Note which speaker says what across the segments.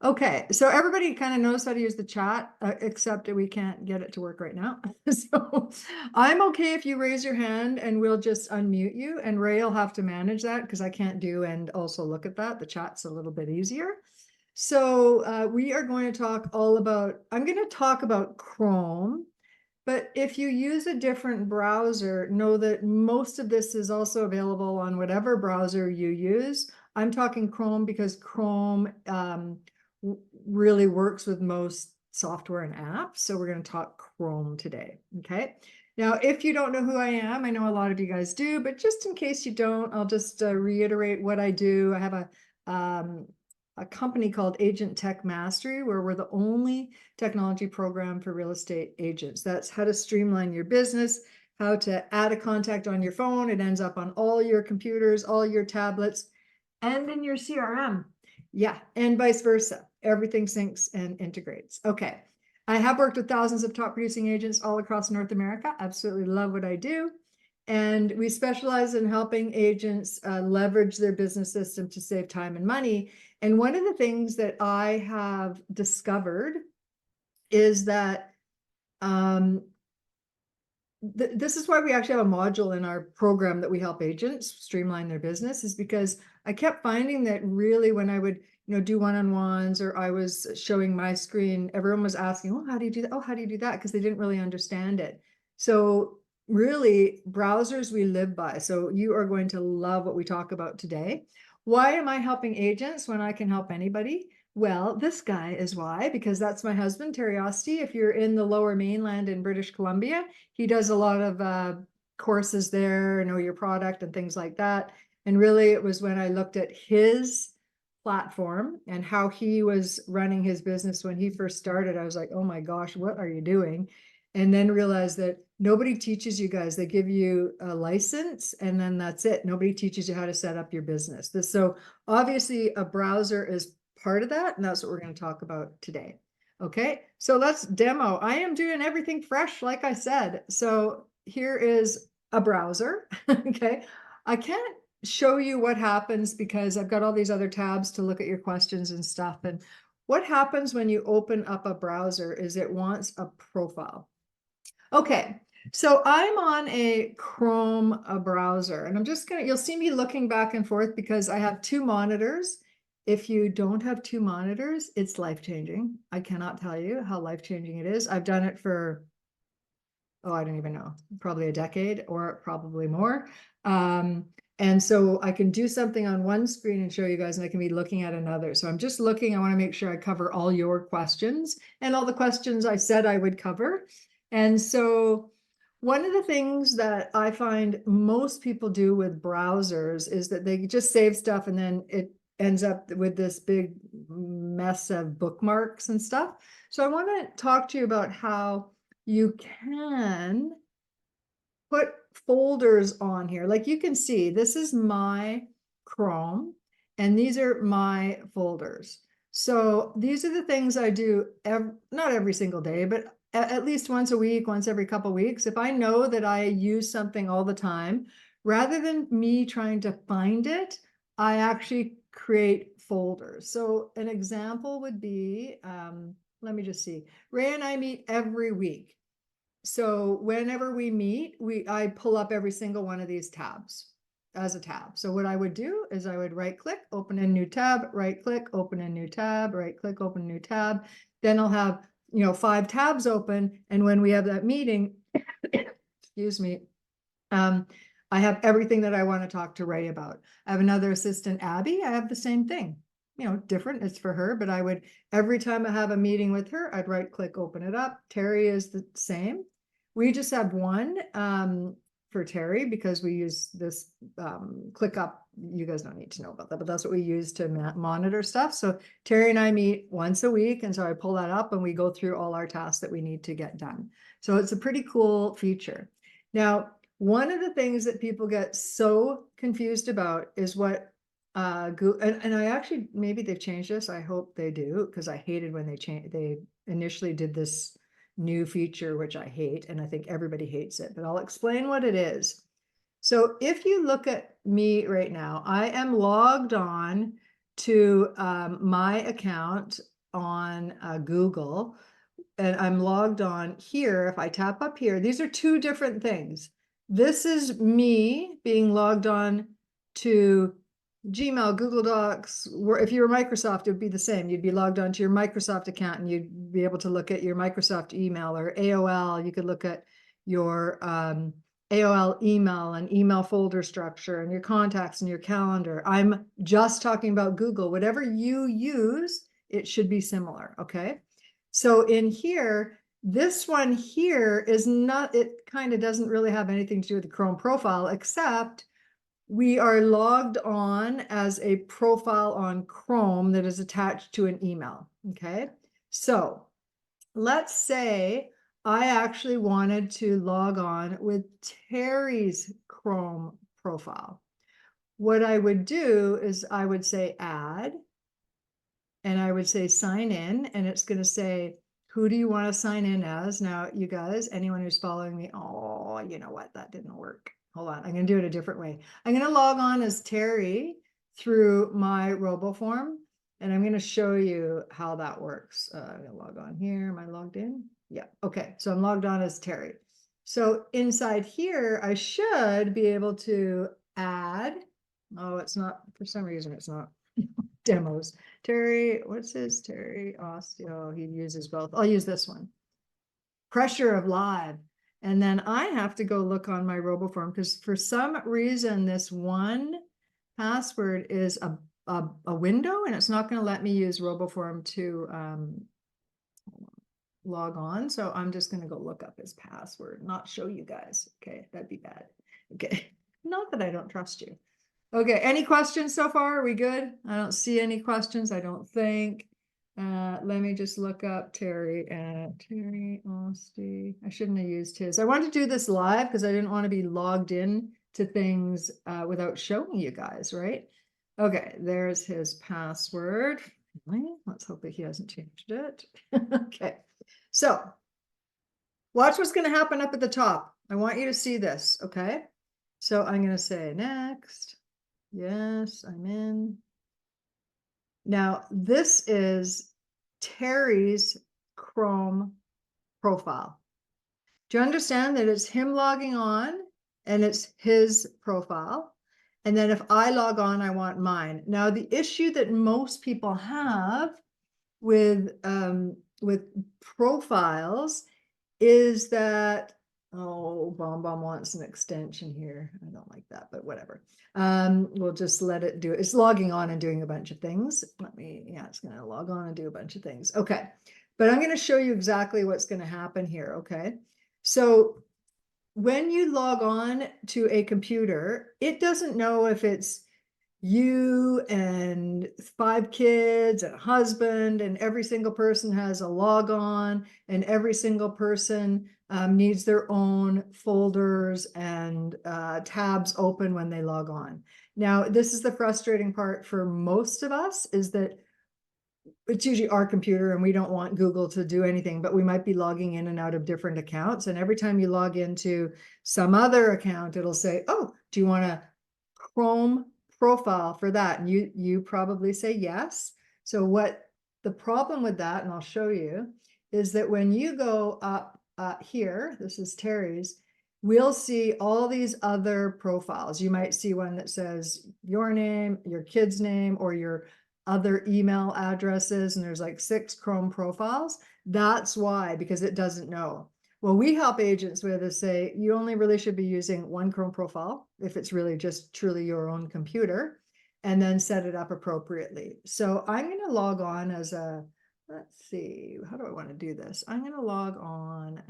Speaker 1: Okay, so everybody kind of knows how to use the chat, except that we can't get it to work right now. So I'm okay if you raise your hand and we'll just unmute you, and Ray will have to manage that because I can't do and also look at that. The chat's a little bit easier. So we are going to talk I'm going to talk about Chrome, but if you use a different browser, know that most of this is also available on whatever browser you use. I'm talking Chrome because Chrome really works with most software and apps. So we're going to talk Chrome today. Okay. Now, if you don't know who I am, I know a lot of you guys do, but just in case you don't, I'll just reiterate what I do. I have a company called Agent Tech Mastery, where we're the only technology program for real estate agents. That's how to streamline your business, how to add a contact on your phone. It ends up on all your computers, all your tablets, and in your CRM. Yeah, and vice versa. Everything syncs and integrates. Okay. I have worked with thousands of top producing agents all across North America. Absolutely love what I do. And we specialize in helping agents leverage their business system to save time and money. And one of the things that I have discovered is that this is why we actually have a module in our program that we help agents streamline their business, is because I kept finding that really when I would do one-on-ones or I was showing my screen, everyone was asking, oh, how do you do that? Oh, how do you do that? Because they didn't really understand it. So really, browsers we live by. So you are going to love what we talk about today. Why am I helping agents when I can help anybody? Well, this guy is why, because that's my husband, Terry Osti. If you're in the Lower Mainland in British Columbia, he does a lot of courses there, know your product and things like that. And really, it was when I looked at his platform and how he was running his business when he first started, I was like, oh my gosh, what are you doing? And then realized that nobody teaches you guys. They give you a license and then that's it. Nobody teaches you how to set up your business. So obviously a browser is part of that, and that's what we're going to talk about today. Okay, so let's demo. I am doing everything fresh, like I said. So here is a browser. Okay, I can't show you what happens because I've got all these other tabs to look at your questions and stuff. And what happens when you open up a browser is it wants a profile. Okay, so I'm on a Chrome browser, and I'm just gonna, you'll see me looking back and forth because I have two monitors. If you don't have two monitors, it's life-changing. I cannot tell you how life-changing it is. I've done it for, oh, I don't even know, probably a decade or probably more. And so I can do something on one screen and show you guys, and I can be looking at another. So I'm just looking, I want to make sure I cover all your questions and all the questions I said I would cover. And so one of the things that I find most people do with browsers is that they just save stuff and then it ends up with this big mess of bookmarks and stuff. So I want to talk to you about how you can put folders on here. Like you can see, this is my Chrome, and these are my folders. So these are the things I do, not every single day, but at least once a week, once every couple of weeks. If I know that I use something all the time, rather than me trying to find it, I actually create folders. So an example would be, let me just see. Ray and I meet every week. So whenever we meet, I pull up every single one of these tabs as a tab. So what I would do is I would right click, open a new tab, right click, open a new tab, right click, open a new tab. Then I'll have, 5 tabs open. And when we have that meeting, excuse me, I have everything that I want to talk to Ray about. I have another assistant, Abby. I have the same thing, different. It's for her, but I would, every time I have a meeting with her, I'd right click, open it up. Terry is the same. We just have one for Terry because we use this click up. You guys don't need to know about that, but that's what we use to monitor stuff. So Terry and I meet once a week. And so I pull that up and we go through all our tasks that we need to get done. So it's a pretty cool feature. Now, one of the things that people get so confused about is what Google, and I actually, maybe they've changed this. I hope they do, because I hated when they initially did this new feature, which I hate, and I think everybody hates it, but I'll explain what it is. So if you look at me right now, I am logged on to my account on Google, and I'm logged on here. If I tap up here, these are two different things. This is me being logged on to Gmail, Google Docs, where if you were Microsoft, it would be the same. You'd be logged on to your Microsoft account and you'd be able to look at your Microsoft email, or AOL. You could look at your AOL email and email folder structure and your contacts and your calendar. I'm just talking about Google. Whatever you use, it should be similar, okay? So in here, this one here is not, it kind of doesn't really have anything to do with the Chrome profile, except we are logged on as a profile on Chrome that is attached to an email, okay? So let's say I actually wanted to log on with Terry's Chrome profile. What I would do is I would say add, and I would say sign in, and it's going to say, who do you want to sign in as? Now, you guys, anyone who's following me, oh, you know what? That didn't work. Hold on. I'm going to do it a different way. I'm going to log on as Terry through my RoboForm, and I'm going to show you how that works. I'm going to log on here. Am I logged in? Yeah. Okay. So I'm logged on as Terry. So inside here, I should be able to add. Oh, it's not, for some reason, it's not. Demos. Terry, what's his Terry Osteo? He uses both. I'll use this one. Pressure of live. And then I have to go look on my RoboForm because for some reason this one password is a window, and it's not going to let me use RoboForm to log on. So I'm just going to go look up his password, not show you guys. Okay, that'd be bad. Okay, not that I don't trust you. Okay, any questions so far? Are we good? I don't see any questions, I don't think. Let me just look up Terry. Terry Osty. I shouldn't have used his. I wanted to do this live because I didn't want to be logged in to things without showing you guys, right? Okay, there's his password. Let's hope that he hasn't changed it. Okay, so watch what's going to happen up at the top. I want you to see this, okay? So I'm going to say next. Yes, I'm in. Now, this is Terry's Chrome profile. Do you understand that it's him logging on and it's his profile? And then if I log on, I want mine. Now, the issue that most people have with profiles is that, oh, Bomb wants an extension here. I don't like that, but whatever. We'll just let it do it. It's logging on and doing a bunch of things. Yeah, it's going to log on and do a bunch of things. Okay, but I'm going to show you exactly what's going to happen here. Okay, so when you log on to a computer, it doesn't know if it's you and 5 kids and a husband, and every single person has a log on, and every single person needs their own folders and tabs open when they log on. Now, this is the frustrating part for most of us, is that it's usually our computer and we don't want Google to do anything, but we might be logging in and out of different accounts. And every time you log into some other account, it'll say, oh, do you want a Chrome profile for that? And you probably say yes. So what the problem with that, and I'll show you, is that when you go up here, this is Terry's, we'll see all these other profiles. You might see one that says your name, your kid's name, or your other email addresses, and there's like 6 Chrome profiles. That's why, because it doesn't know. Well, we help agents with is say you only really should be using one Chrome profile if it's really just truly your own computer, and then set it up appropriately. So I'm going to log on as a, let's see, how do I want to do this? I'm going to log on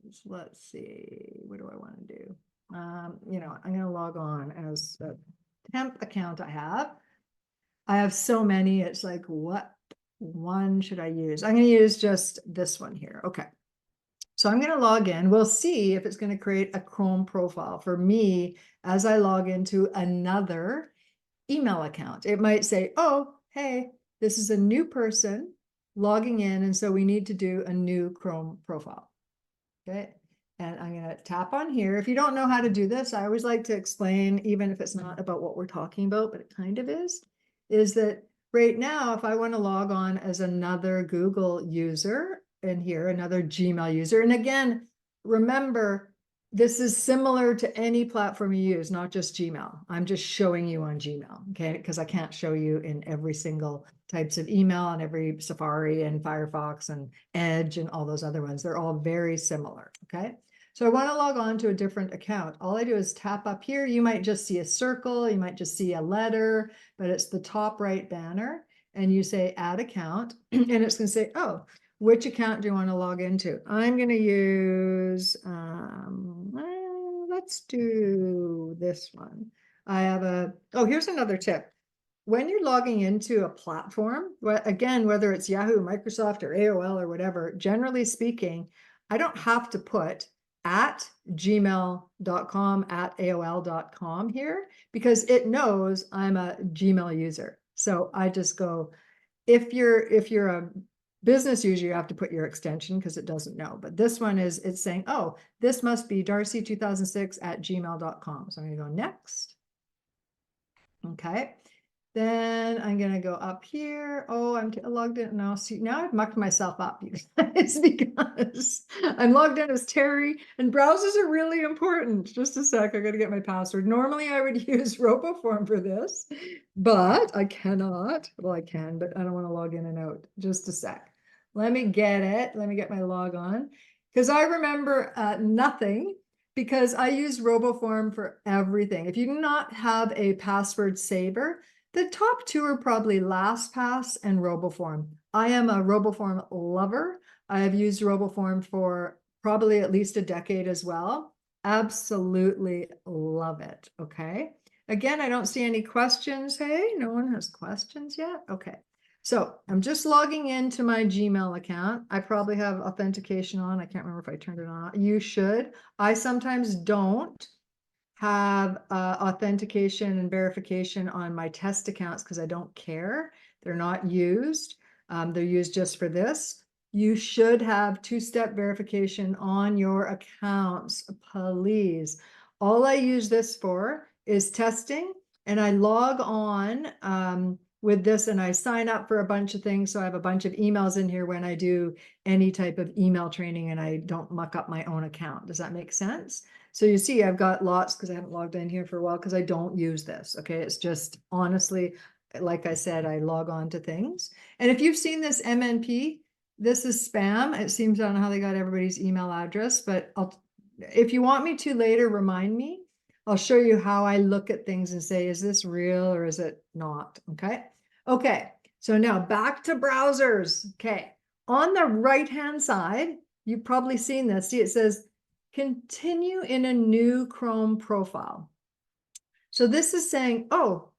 Speaker 1: as, let's see, what do I want to do? I'm going to log on as a temp account I have. I have so many, it's like, what one should I use? I'm going to use just this one here. Okay. So I'm going to log in. We'll see if it's going to create a Chrome profile for me as I log into another email account. It might say, oh, hey, this is a new person logging in, and so we need to do a new Chrome profile. Okay. And I'm going to tap on here. If you don't know how to do this, I always like to explain, even if it's not about what we're talking about, but it kind of is. is that right now, if I want to log on as another Google user in here, another Gmail user, and again, remember, this is similar to any platform you use, not just Gmail. I'm just showing you on Gmail, okay? Because I can't show you in every single types of email and every Safari and Firefox and Edge and all those other ones. They're all very similar, okay? So I want to log on to a different account. All I do is tap up here. You might just see a circle, you might just see a letter, but it's the top right banner. And you say add account, and it's going to say, oh, which account do you want to log into? I'm going to use, let's do this one. I have oh, here's another tip. When you're logging into a platform, again, whether it's Yahoo, Microsoft, or AOL or whatever, generally speaking, I don't have to put at gmail.com, at AOL.com here, because it knows I'm a Gmail user. So I just go, if you're a business user, you have to put your extension because it doesn't know. But this one it's saying, oh, this must be Darci2006 at gmail.com. So I'm going to go next. Okay. Then I'm going to go up here. Oh, I'm logged in now. See, now I've mucked myself up, you guys, because I'm logged in as Terry, and browsers are really important. Just a sec. I got to get my password. Normally I would use RoboForm for this, but I cannot. Well, I can, but I don't want to log in and out. Just a sec. Let me get it. Let me get my log on, because I remember nothing, because I use RoboForm for everything. If you do not have a password saver, the top two are probably LastPass and RoboForm. I am a RoboForm lover. I have used RoboForm for probably at least a decade as well. Absolutely love it. Okay. Again, I don't see any questions. Hey, no one has questions yet? Okay. So I'm just logging into my Gmail account. I probably have authentication on. I can't remember if I turned it on. You should. I sometimes don't have authentication and verification on my test accounts because I don't care. They're not used. They're used just for this. You should have two-step verification on your accounts, please. All I use this for is testing, and I log on with this and I sign up for a bunch of things. So I have a bunch of emails in here when I do any type of email training, and I don't muck up my own account. Does that make sense? So you see, I've got lots because I haven't logged in here for a while because I don't use this. Okay. It's just honestly, like I said, I log on to things. And if you've seen this MNP, this is spam. It seems, I don't know how they got everybody's email address, but if you want me to later, remind me. I'll show you how I look at things and say, is this real or is it not? Okay. Okay. So now back to browsers. Okay. On the right-hand side, you've probably seen this. See, it says, continue in a new Chrome profile. So this is saying, oh,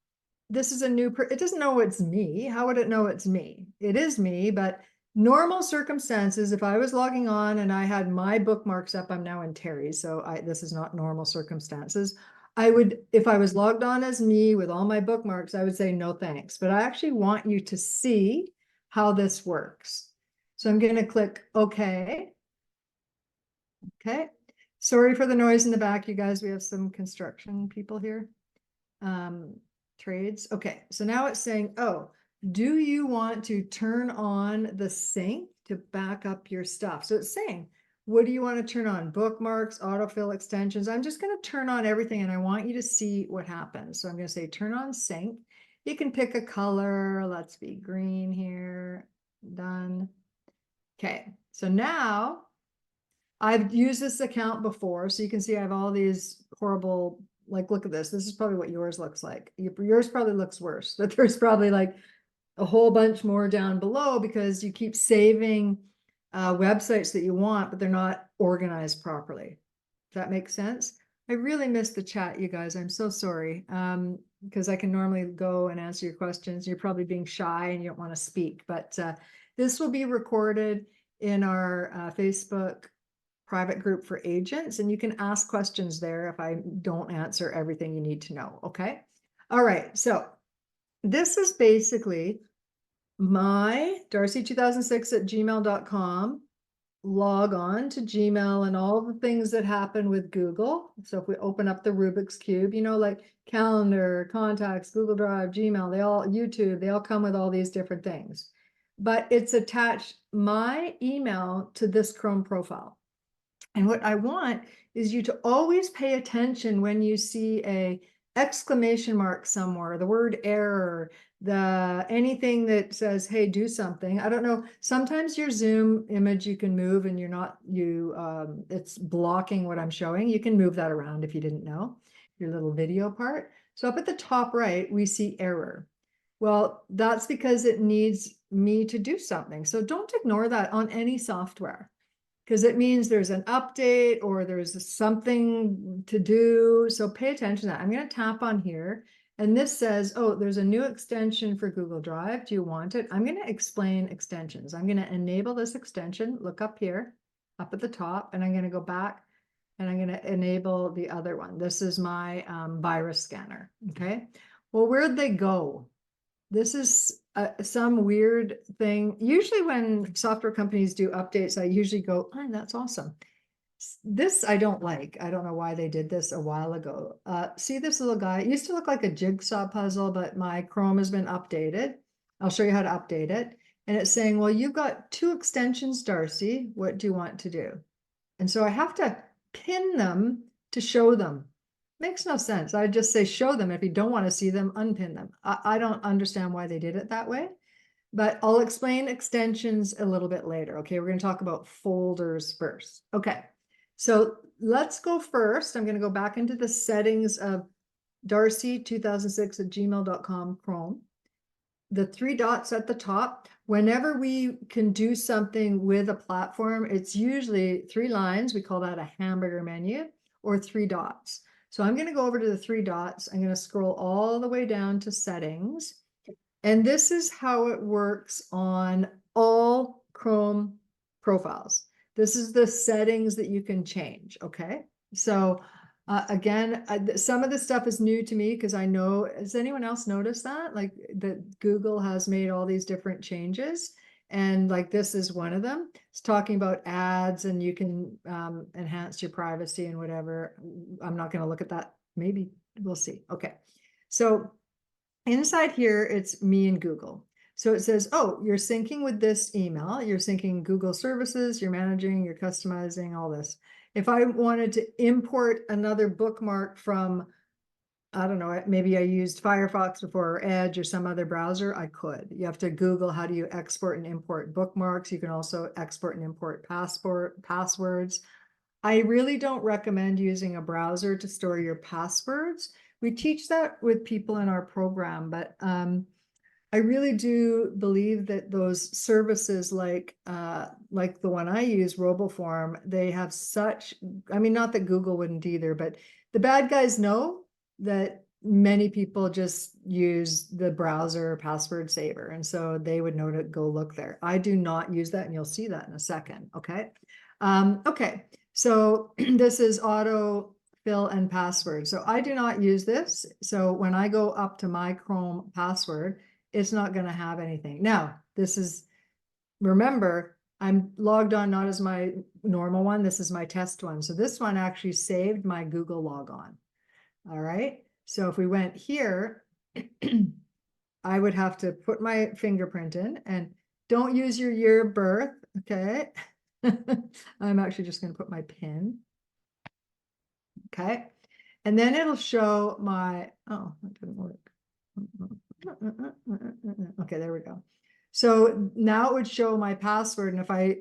Speaker 1: this is a new, it doesn't know it's me. How would it know it's me? It is me, but normal circumstances, if I was logging on and I had my bookmarks up, I'm now in Terry, so this is not normal circumstances. I would, if I was logged on as me with all my bookmarks, I would say no thanks, but I actually want you to see how this works. So I'm going to click OK. Okay. Sorry for the noise in the back, you guys. We have some construction people here. Trades. Okay, so now it's saying, oh, do you want to turn on the sync to back up your stuff? So it's saying, what do you want to turn on? Bookmarks, autofill extensions. I'm just going to turn on everything and I want you to see what happens. So I'm going to say turn on sync. You can pick a color. Let's be green here. Done. Okay, so now I've used this account before, so you can see I have all these horrible, like, look at this. This is probably what yours looks like. Yours probably looks worse, but there's probably like a whole bunch more down below because you keep saving websites that you want, but they're not organized properly. Does that make sense? I really missed the chat, you guys. I'm so sorry, because I can normally go and answer your questions. You're probably being shy and you don't want to speak, but this will be recorded in our Facebook private group for agents, and you can ask questions there if I don't answer everything you need to know. Okay. All right. So this is basically my Darci2006 at gmail.com log on to Gmail and all the things that happen with Google. So if we open up the Rubik's Cube, you know, like calendar, contacts, Google Drive, Gmail, YouTube, they all come with all these different things. But it's attached my email to this Chrome profile. And what I want is you to always pay attention when you see a exclamation mark somewhere, the word error, anything that says, hey, do something. I don't know. Sometimes your Zoom image you can move and it's blocking what I'm showing. You can move that around if you didn't know, your little video part. So up at the top right, we see error. Well, that's because it needs me to do something. So don't ignore that on any software, because it means there's an update or there's something to do. So pay attention to that. I'm going to tap on here. And this says, oh, there's a new extension for Google Drive. Do you want it? I'm going to explain extensions. I'm going to enable this extension. Look up here, up at the top, and I'm going to go back and I'm going to enable the other one. This is my virus scanner. Okay. Well, where'd they go? This is some weird thing. Usually when software companies do updates, I usually go, oh, that's awesome. This I don't like. I don't know why they did this a while ago. See this little guy? It used to look like a jigsaw puzzle, but my Chrome has been updated. I'll show you how to update it. And it's saying, well, you've got 2 extensions, Darcy. What do you want to do? And so I have to pin them to show them. Makes no sense. I just say show them. If you don't want to see them, unpin them. I don't understand why they did it that way, but I'll explain extensions a little bit later. Okay, we're going to talk about folders first. Okay, so let's go first. I'm going to go back into the settings of darcy2006@gmail.com Chrome. The 3 dots at the top, whenever we can do something with a platform, it's usually 3 lines. We call that a hamburger menu, or 3 dots. So I'm going to go over to the 3 dots. I'm going to scroll all the way down to settings. And this is how it works on all Chrome profiles. This is the settings that you can change. Okay. So again, some of this stuff is new to me because I know, has anyone else noticed that? Like that Google has made all these different changes. And like this is one of them. It's talking about ads and you can enhance your privacy and whatever. I'm not going to look at that. Maybe we'll see. Okay. So inside here, it's me and Google. So it says, oh, you're syncing with this email. You're syncing Google services, you're managing, you're customizing, all this. If I wanted to import another bookmark from, I don't know, maybe I used Firefox before or Edge or some other browser, I could. You have to Google how do you export and import bookmarks. You can also export and import passwords. I really don't recommend using a browser to store your passwords. We teach that with people in our program, but I really do believe that those services like the one I use, RoboForm, they have such, I mean, not that Google wouldn't either, but the bad guys know that many people just use the browser password saver. And so they would know to go look there. I do not use that, and you'll see that in a second. Okay. Okay. So this is auto fill and password. So I do not use this. So when I go up to my Chrome password, it's not going to have anything. Now, this is, remember, I'm logged on not as my normal one. This is my test one. So this one actually saved my Google logon. All right. So if we went here, I would have to put my fingerprint in, and don't use your year of birth. Okay. I'm actually just going to put my PIN. Okay. And then it'll show my, oh, that didn't work. Okay, there we go. So now it would show my password. And if I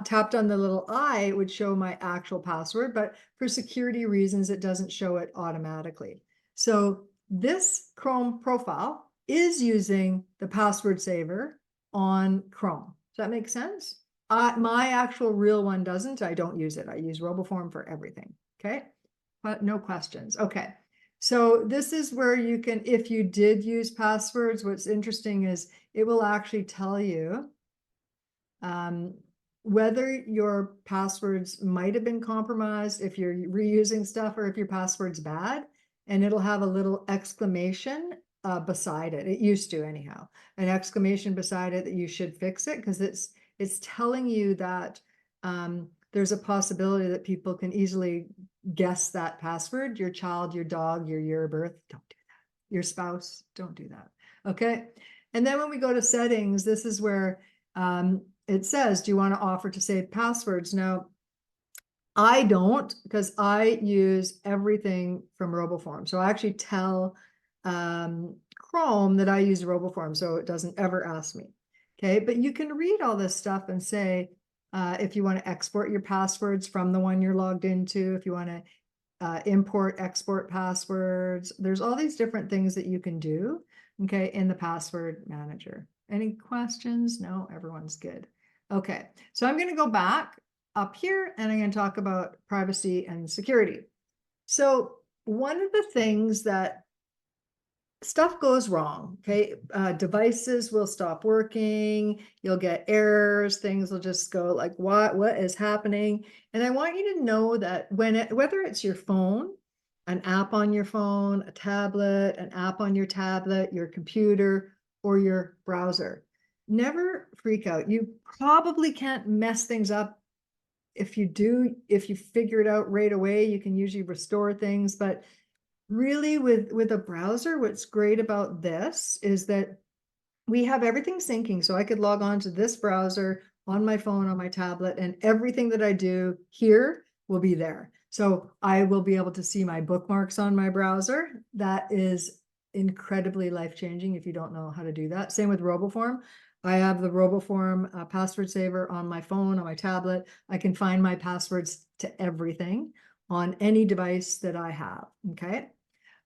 Speaker 1: tapped on the little I, it would show my actual password. But for security reasons, it doesn't show it automatically. So this Chrome profile is using the password saver on Chrome. Does that make sense? My actual real one doesn't. I don't use it. I use RoboForm for everything. Okay, but no questions. Okay. So this is where you can, if you did use passwords, what's interesting is it will actually tell you whether your passwords might have been compromised, if you're reusing stuff, or if your password's bad, and it'll have a little exclamation beside it. It used to anyhow, an exclamation beside it that you should fix it, because it's telling you that there's a possibility that people can easily guess that password. Your child, your dog, your year of birth, don't do that. Your spouse, don't do that. Okay. And then when we go to settings, this is where it says, do you want to offer to save passwords? Now, I don't, because I use everything from RoboForm. So I actually tell Chrome that I use RoboForm, so it doesn't ever ask me. Okay, but you can read all this stuff and say, if you want to export your passwords from the one you're logged into, if you want to import, export passwords, there's all these different things that you can do, okay, in the password manager. Any questions? No, everyone's good. Okay, so I'm going to go back up here and I'm going to talk about privacy and security. So one of the things that stuff goes wrong, okay, devices will stop working, you'll get errors, things will just go like, what is happening? And I want you to know that whether it's your phone, an app on your phone, a tablet, an app on your tablet, your computer, or your browser, never freak out. You probably can't mess things up. If you figure it out right away, you can usually restore things. But really with a browser, what's great about this is that we have everything syncing. So I could log on to this browser on my phone, on my tablet, and everything that I do here will be there. So I will be able to see my bookmarks on my browser. That is incredibly life-changing if you don't know how to do that. Same with RoboForm. I have the RoboForm password saver on my phone, on my tablet. I can find my passwords to everything on any device that I have, okay?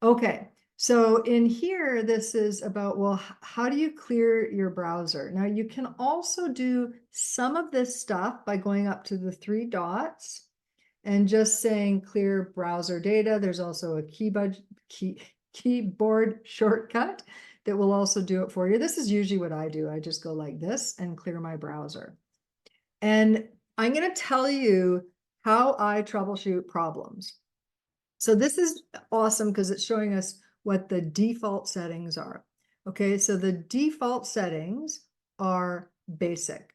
Speaker 1: Okay, so in here, this is about, well, how do you clear your browser? Now, you can also do some of this stuff by going up to the three dots and just saying clear browser data. There's also a keyboard shortcut that will also do it for you. This is usually what I do. I just go like this and clear my browser. And I'm going to tell you how I troubleshoot problems. So this is awesome because it's showing us what the default settings are. Okay, so the default settings are basic.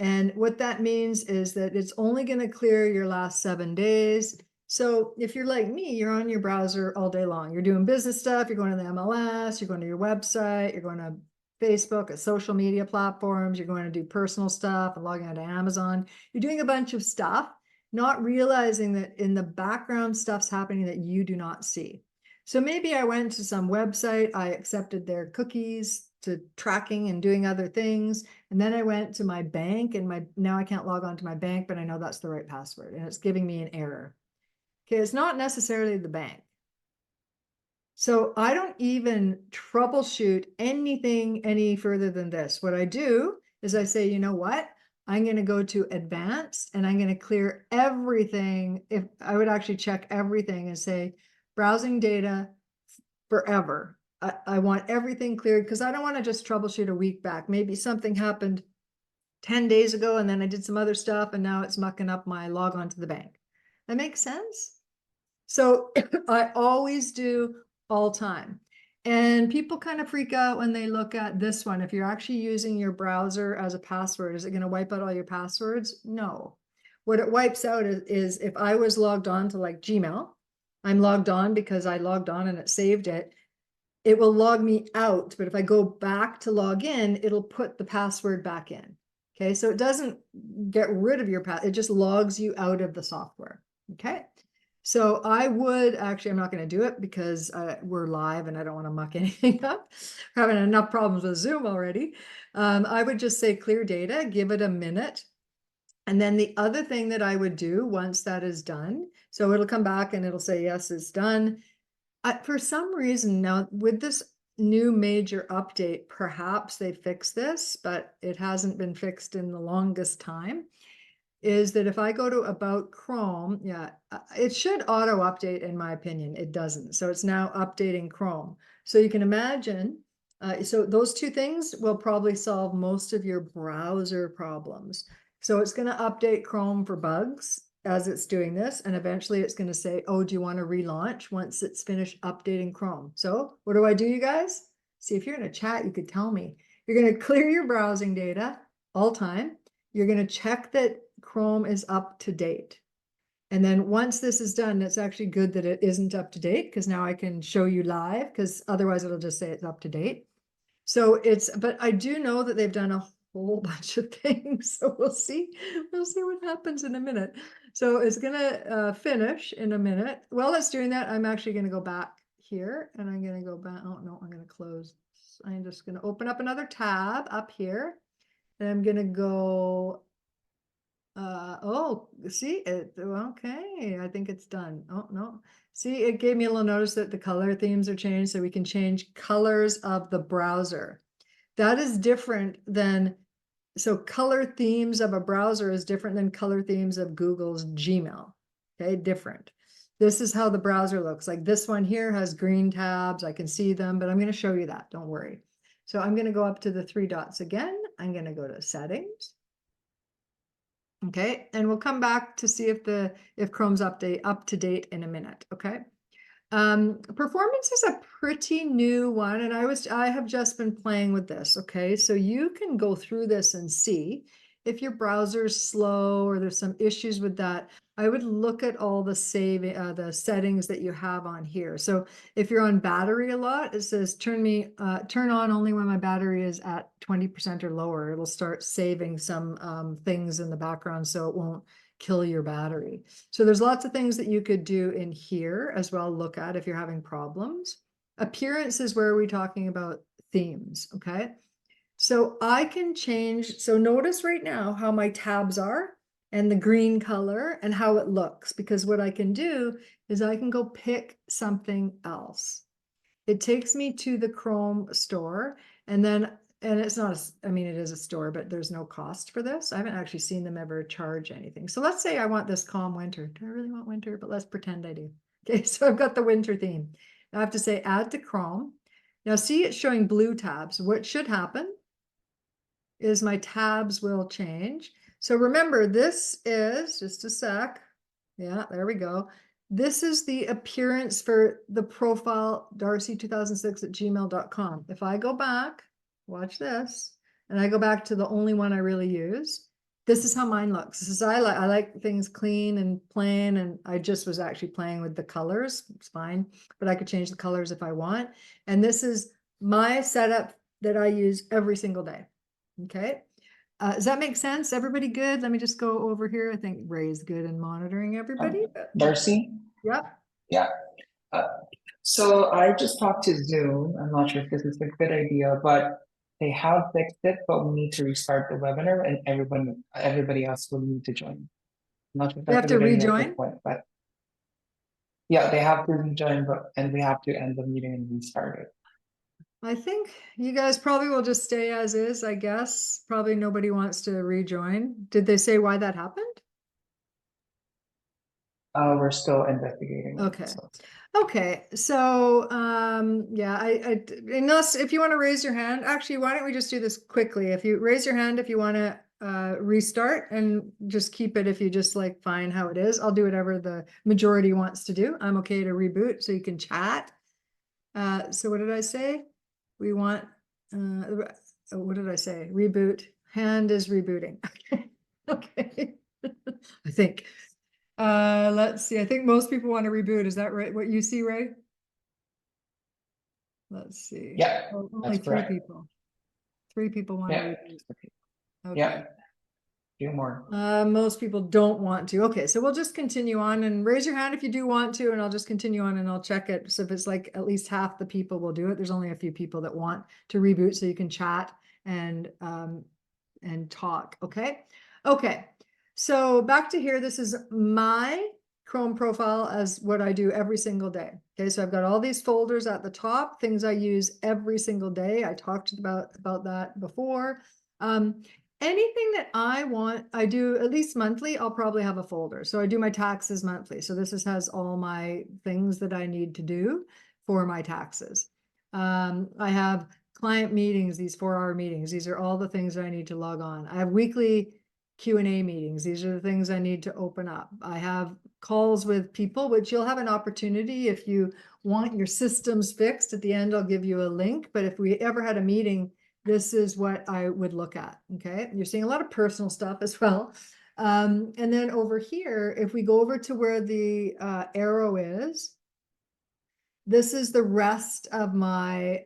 Speaker 1: And what that means is that it's only going to clear your last 7 days. So if you're like me, you're on your browser all day long. You're doing business stuff, you're going to the MLS, you're going to your website, you're going to Facebook, social media platforms, you're going to do personal stuff and logging onto Amazon. You're doing a bunch of stuff, not realizing that in the background stuff's happening that you do not see. So maybe I went to some website, I accepted their cookies to tracking and doing other things. And then I went to my bank and now I can't log on to my bank, but I know that's the right password and it's giving me an error. Okay, it's not necessarily the bank. So I don't even troubleshoot anything any further than this. What I do is I say, you know what? I'm going to go to advanced and I'm going to clear everything. If I would actually check everything and say browsing data forever. I want everything cleared because I don't want to just troubleshoot a week back. Maybe something happened 10 days ago and then I did some other stuff and now it's mucking up my log on to the bank. That makes sense? So I always do all time. And people kind of freak out when they look at this one. If you're actually using your browser as a password, is it going to wipe out all your passwords? No. What it wipes out is if I was logged on to like Gmail, I'm logged on because I logged on and it saved it. It will log me out, but if I go back to log in, it'll put the password back in. Okay, so it doesn't get rid of your password, it just logs you out of the software. Okay, so I would actually, I'm not going to do it because we're live and I don't want to muck anything up. We're having enough problems with Zoom already. I would just say clear data, give it a minute. And then the other thing that I would do once that is done, so it'll come back and it'll say, yes, it's done. For some reason now with this new major update, perhaps they fixed this, but it hasn't been fixed in the longest time, is that if I go to about Chrome, yeah, it should auto update in my opinion. It doesn't. So it's now updating Chrome. So you can imagine, so those two things will probably solve most of your browser problems. So it's going to update Chrome for bugs as it's doing this. And eventually it's going to say, oh, do you want to relaunch once it's finished updating Chrome? So what do, you guys? See, if you're in a chat, you could tell me. You're going to clear your browsing data all time. You're going to check that Chrome is up to date. And then once this is done, it's actually good that it isn't up to date, because now I can show you live, because otherwise it'll just say it's up to date. So but I do know that they've done a whole bunch of things. So we'll see what happens in a minute. So it's gonna finish in a minute. While it's doing that, I'm actually gonna go back here, and I'm gonna go back. Oh no, I'm gonna close. I'm just gonna open up another tab up here, and I'm gonna go. Oh, see it. Okay, I think it's done. Oh no. See, it gave me a little notice that the color themes are changed, so we can change colors of the browser. That is different than, so color themes of a browser is different than color themes of Google's Gmail. Okay, different. This is how the browser looks. Like this one here has green tabs. I can see them, but I'm going to show you that. Don't worry. So I'm going to go up to the three dots again. I'm going to go to settings. Okay, and we'll come back to see if Chrome's up to date in a minute. Okay. Performance is a pretty new one, and I have just been playing with this. Okay, so you can go through this and see if your browser's slow or there's some issues with that. I would look at all the settings that you have on here. So if you're on battery a lot, it says turn on only when my battery is at 20% or lower. It'll start saving some things in the background, so it won't kill your battery. So there's lots of things that you could do in here as well, look at if you're having problems. Appearance is where we're talking about themes, okay? So I can change, so notice right now how my tabs are and the green color and how it looks, because what I can do is I can go pick something else. It takes me to the Chrome store, and it's not, I mean, it is a store, but there's no cost for this. I haven't actually seen them ever charge anything. So let's say I want this calm winter. Do I really want winter? But let's pretend I do. Okay, so I've got the winter theme. I have to say add to Chrome. Now see, it's showing blue tabs. What should happen is my tabs will change. So remember, this is just a sec. Yeah, there we go. This is the appearance for the profile darci2006@gmail.com. If I go back, watch this, and I go back to the only one I really use, this is how mine looks. This is, I like things clean and plain, and I just was actually playing with the colors. It's fine, but I could change the colors if I want. And this is my setup that I use every single day. Okay. Does that make sense? Everybody good? Let me just go over here. I think Ray's good in monitoring everybody.
Speaker 2: Darci?
Speaker 1: Yep.
Speaker 2: Yeah. So I just talked to Zoom. I'm not sure if this is a good idea, but they have fixed it, but we need to restart the webinar and everybody else will need to join. I'm not sure if
Speaker 1: You
Speaker 2: that's
Speaker 1: have
Speaker 2: a
Speaker 1: to
Speaker 2: good idea at
Speaker 1: rejoin?
Speaker 2: this point, but yeah, they have to rejoin, and we have to end the meeting and restart it.
Speaker 1: I think you guys probably will just stay as is, I guess. Probably nobody wants to rejoin. Did they say why that happened?
Speaker 2: We're still investigating.
Speaker 1: Okay. Okay. So, yeah, unless if you want to raise your hand, actually, why don't we just do this quickly? If you raise your hand, if you want to restart, and just keep it if you just like fine how it is. I'll do whatever the majority wants to do. I'm okay to reboot so you can chat. So what did I say? We want, what did I say? Reboot. Hand is rebooting. Okay. I think. Let's see. I think most people want to reboot. Is that right? What you see, Ray? Let's see.
Speaker 2: Yeah,
Speaker 1: Oh, only
Speaker 2: that's
Speaker 1: three
Speaker 2: correct.
Speaker 1: people. 3 people want to reboot. Okay.
Speaker 2: Yeah. Do more.
Speaker 1: Most people don't want to. Okay, so we'll just continue on, and raise your hand if you do want to, and I'll just continue on and I'll check it. So if it's like at least half the people will do it, there's only a few people that want to reboot, so you can chat and talk. Okay. Okay. So back to here. This is my Chrome profile as what I do every single day. Okay, so I've got all these folders at the top, things I use every single day. I talked about that before. Anything that I want, I do at least monthly, I'll probably have a folder. So I do my taxes monthly. So this has all my things that I need to do for my taxes. I have client meetings, these 4-hour meetings. These are all the things I need to log on. I have weekly Q&A meetings. These are the things I need to open up. I have calls with people, which you'll have an opportunity if you want your systems fixed. At the end, I'll give you a link. But if we ever had a meeting, this is what I would look at. Okay. You're seeing a lot of personal stuff as well. And then over here, if we go over to where the arrow is, this is the rest of my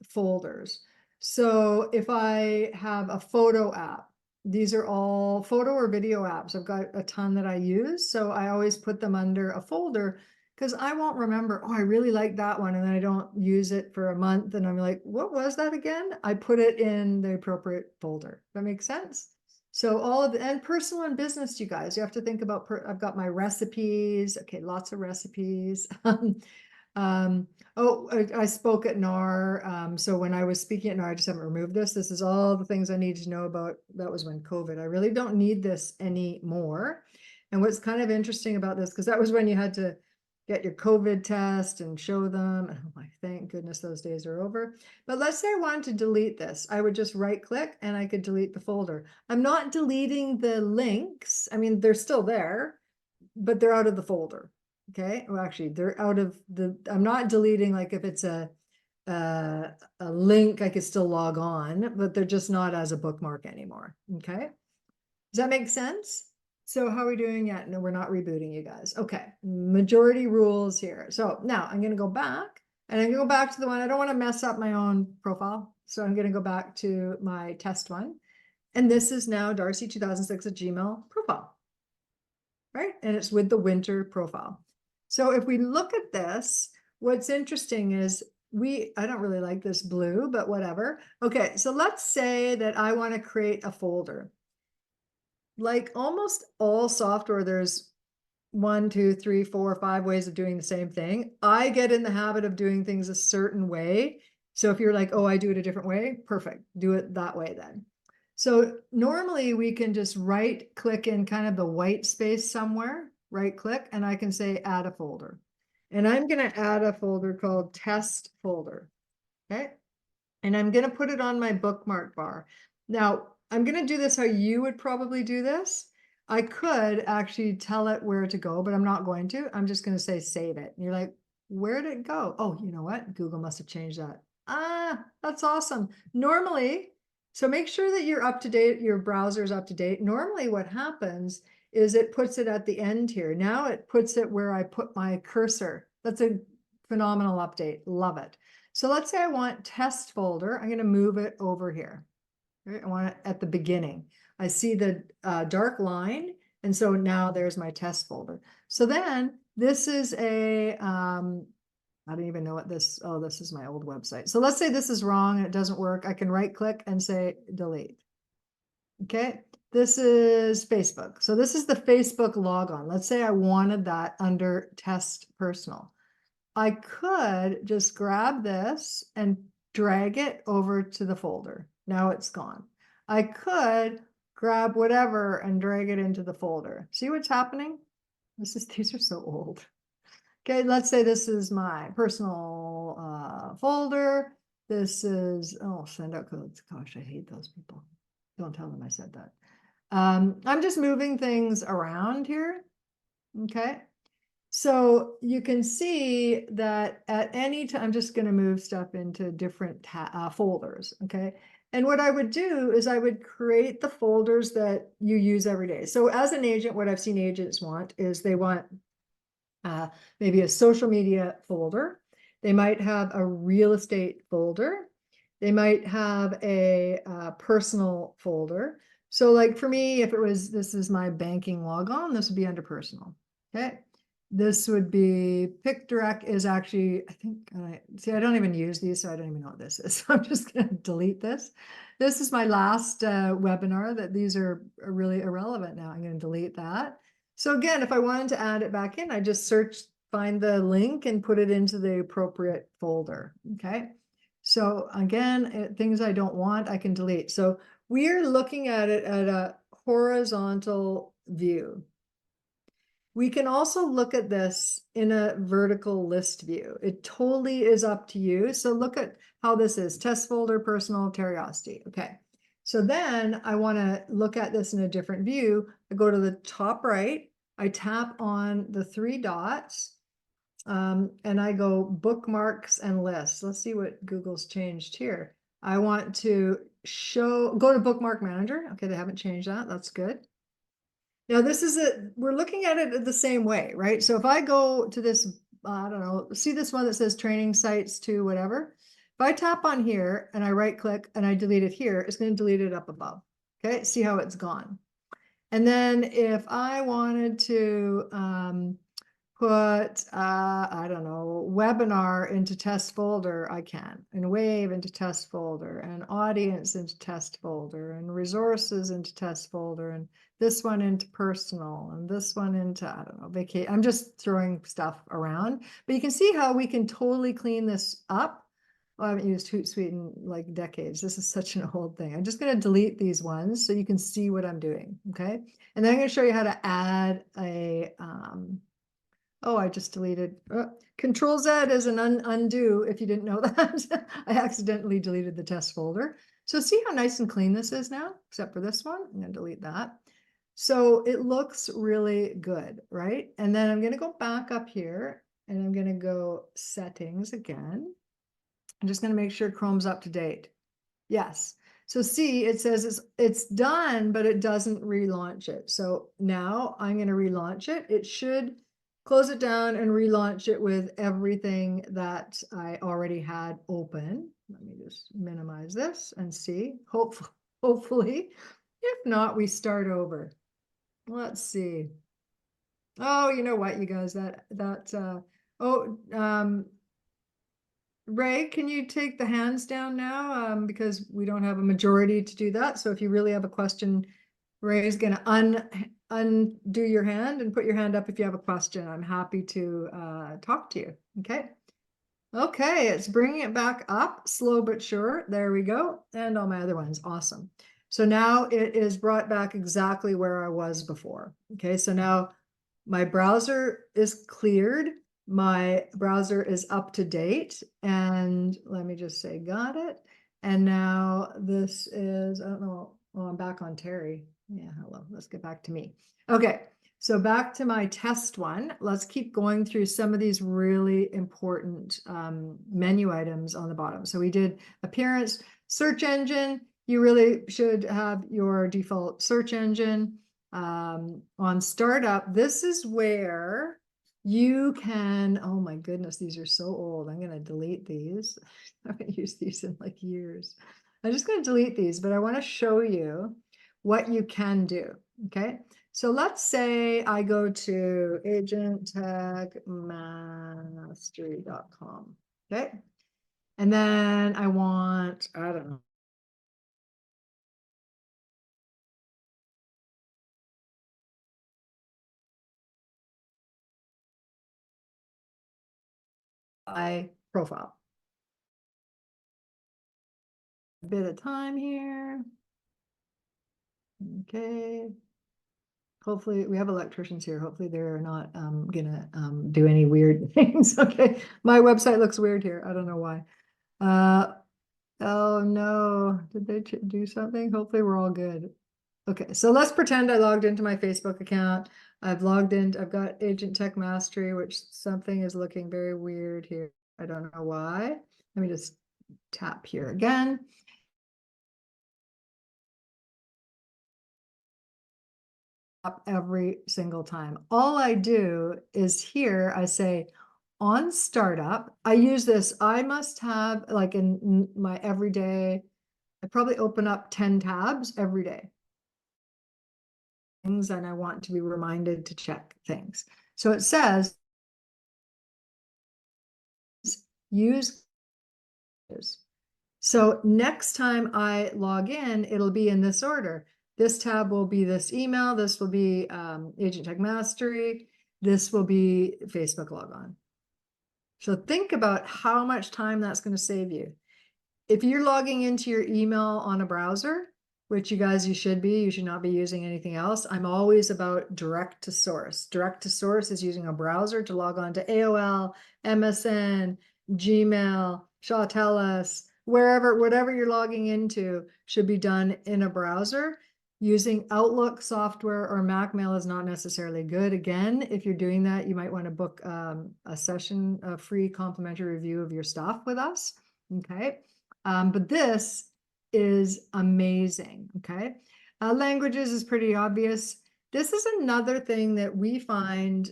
Speaker 1: folders. So if I have a photo app, these are all photo or video apps. I've got a ton that I use. So I always put them under a folder because I won't remember, oh, I really like that one. And then I don't use it for a month. And I'm like, what was that again? I put it in the appropriate folder. That makes sense. So all of the, and personal and business, you guys, you have to think about, I've got my recipes. Okay, lots of recipes. Oh, I spoke at NAR. So when I was speaking at NAR, I just haven't removed this. This is all the things I need to know about. That was when COVID. I really don't need this anymore. And what's kind of interesting about this, because that was when you had to get your COVID test and show them. And I'm like, thank goodness those days are over. But let's say I wanted to delete this. I would just right click and I could delete the folder. I'm not deleting the links. I mean, they're still there, but they're out of the folder. Okay, well, actually, they're out of the, I'm not deleting, like if it's a link, I could still log on, but they're just not as a bookmark anymore. Okay, does that make sense? So how are we doing yet? No, we're not rebooting, you guys. Okay, majority rules here. So now I'm going to go back and I'm going to go back to the one, I don't want to mess up my own profile. So I'm going to go back to my test one. And this is now Darci2006@gmail profile. Right? And it's with the winter profile. So if we look at this, what's interesting is I don't really like this blue, but whatever. Okay, so let's say that I want to create a folder. Like almost all software, there's 1, 2, 3, 4, 5 ways of doing the same thing. I get in the habit of doing things a certain way. So if you're like, oh, I do it a different way, perfect. Do it that way then. So normally we can just right click in kind of the white space somewhere, right click, and I can say add a folder. And I'm going to add a folder called test folder. Okay. And I'm going to put it on my bookmark bar. Now, I'm going to do this how you would probably do this. I could actually tell it where to go, but I'm not going to. I'm just going to say save it. And you're like, where did it go? Oh, you know what? Google must have changed that. Ah, that's awesome. Normally, so make sure that you're up to date, your browser is up to date. Normally what happens is it puts it at the end here. Now it puts it where I put my cursor. That's a phenomenal update. Love it. So let's say I want test folder. I'm going to move it over here. Right? I want it at the beginning. I see the dark line. And so now there's my test folder. So then this is a, I don't even know what this, oh, this is my old website. So let's say this is wrong and it doesn't work. I can right click and say delete. Okay. This is Facebook. So this is the Facebook logon. Let's say I wanted that under test personal. I could just grab this and drag it over to the folder. Now it's gone. I could grab whatever and drag it into the folder. See what's happening? These are so old. Okay, let's say this is my personal folder. This is, oh, send out codes. Gosh, I hate those people. Don't tell them I said that. I'm just moving things around here. Okay. So you can see that at any time, I'm just going to move stuff into different folders. Okay. And what I would do is I would create the folders that you use every day. So as an agent, what I've seen agents want is they want maybe a social media folder. They might have a real estate folder. They might have a personal folder. So like for me, if it was, this is my banking logon, this would be under personal. Okay. This would be Pick Direct is actually, I think, see, I don't even use these, so I don't even know what this is. So I'm just going to delete this. This is my last webinar that these are really irrelevant now. I'm going to delete that. So again, if I wanted to add it back in, I just find the link and put it into the appropriate folder. Okay. So again, things I don't want, I can delete. So we're looking at it at a horizontal view. We can also look at this in a vertical list view. It totally is up to you. So look at how this is test folder, personal, curiosity. Okay. So then I want to look at this in a different view. I go to the top right, I tap on the 3 dots, and I go bookmarks and lists. Let's see what Google's changed here. I want to go to bookmark manager. Okay, they haven't changed that. That's good. Now this is we're looking at it the same way, right? So if I go to this, I don't know, see this one that says training sites to whatever. If I tap on here and I right click and I delete it here, it's going to delete it up above. Okay, see how it's gone. And then if I wanted to put, I don't know, webinar into test folder, I can, and wave into test folder, and audience into test folder, and resources into test folder, and this one into personal, and this one into, I don't know, vacation. I'm just throwing stuff around, but you can see how we can totally clean this up. Well, I haven't used Hootsuite in like decades. This is such an old thing. I'm just going to delete these ones so you can see what I'm doing. Okay. And then I'm going to show you how to add a, oh, I just deleted, Control Z is an undo if you didn't know that. I accidentally deleted the test folder. So see how nice and clean this is now, except for this one. I'm going to delete that. So it looks really good, right? And then I'm going to go back up here and I'm going to go settings again. I'm just going to make sure Chrome's up to date. Yes. So see, it says it's done, but it doesn't relaunch it. So now I'm going to relaunch it. It should close it down and relaunch it with everything that I already had open. Let me just minimize this and see. Hopefully. If not, we start over. Let's see. Oh, you know what, you guys, Ray, can you take the hands down now? Because we don't have a majority to do that. So if you really have a question, Ray's gonna undo your hand and put your hand up if you have a question. I'm happy to talk to you. Okay. Okay, it's bringing it back up, slow but sure. There we go. And all my other ones, awesome. So now it is brought back exactly where I was before. Okay, so now my browser is cleared. My browser is up to date. And let me just say, got it. And now this is, I don't know, oh, I'm back on Terry. Yeah, hello, let's get back to me. Okay, so back to my test one. Let's keep going through some of these really important menu items on the bottom. So we did appearance, search engine. You really should have your default search engine. On startup, this is where you can, oh my goodness, these are so old. I'm going to delete these. I haven't used these in like years. I'm just going to delete these, but I want to show you what you can do. Okay. So let's say I go to agenttechmastery.com. Okay. And then I want, I don't know. My profile. A bit of time here. Okay. Hopefully we have electricians here. Hopefully they're not gonna do any weird things. Okay. My website looks weird here. I don't know why. Oh no, did they do something? Hopefully we're all good. Okay, so let's pretend I logged into my Facebook account. I've logged in, I've got Agent Tech Mastery, which something is looking very weird here. I don't know why. Let me just tap here again. Up every single time. All I do is here, I say on startup, I use this, I must have like in my everyday, I probably open up 10 tabs every day. Things and I want to be reminded to check things. So it says use. So next time I log in, it'll be in this order. This tab will be this email. This will be Agent Tech Mastery. This will be Facebook logon. So think about how much time that's going to save you. If you're logging into your email on a browser, which you should be, you should not be using anything else. I'm always about direct to source. Direct to source is using a browser to log on to AOL, MSN, Gmail, Shaw TELUS, wherever, whatever you're logging into should be done in a browser. Using Outlook software or Mac Mail is not necessarily good. Again, if you're doing that, you might want to book a session, a free complimentary review of your stuff with us. Okay. But this is amazing. Okay. Languages is pretty obvious. This is another thing that we find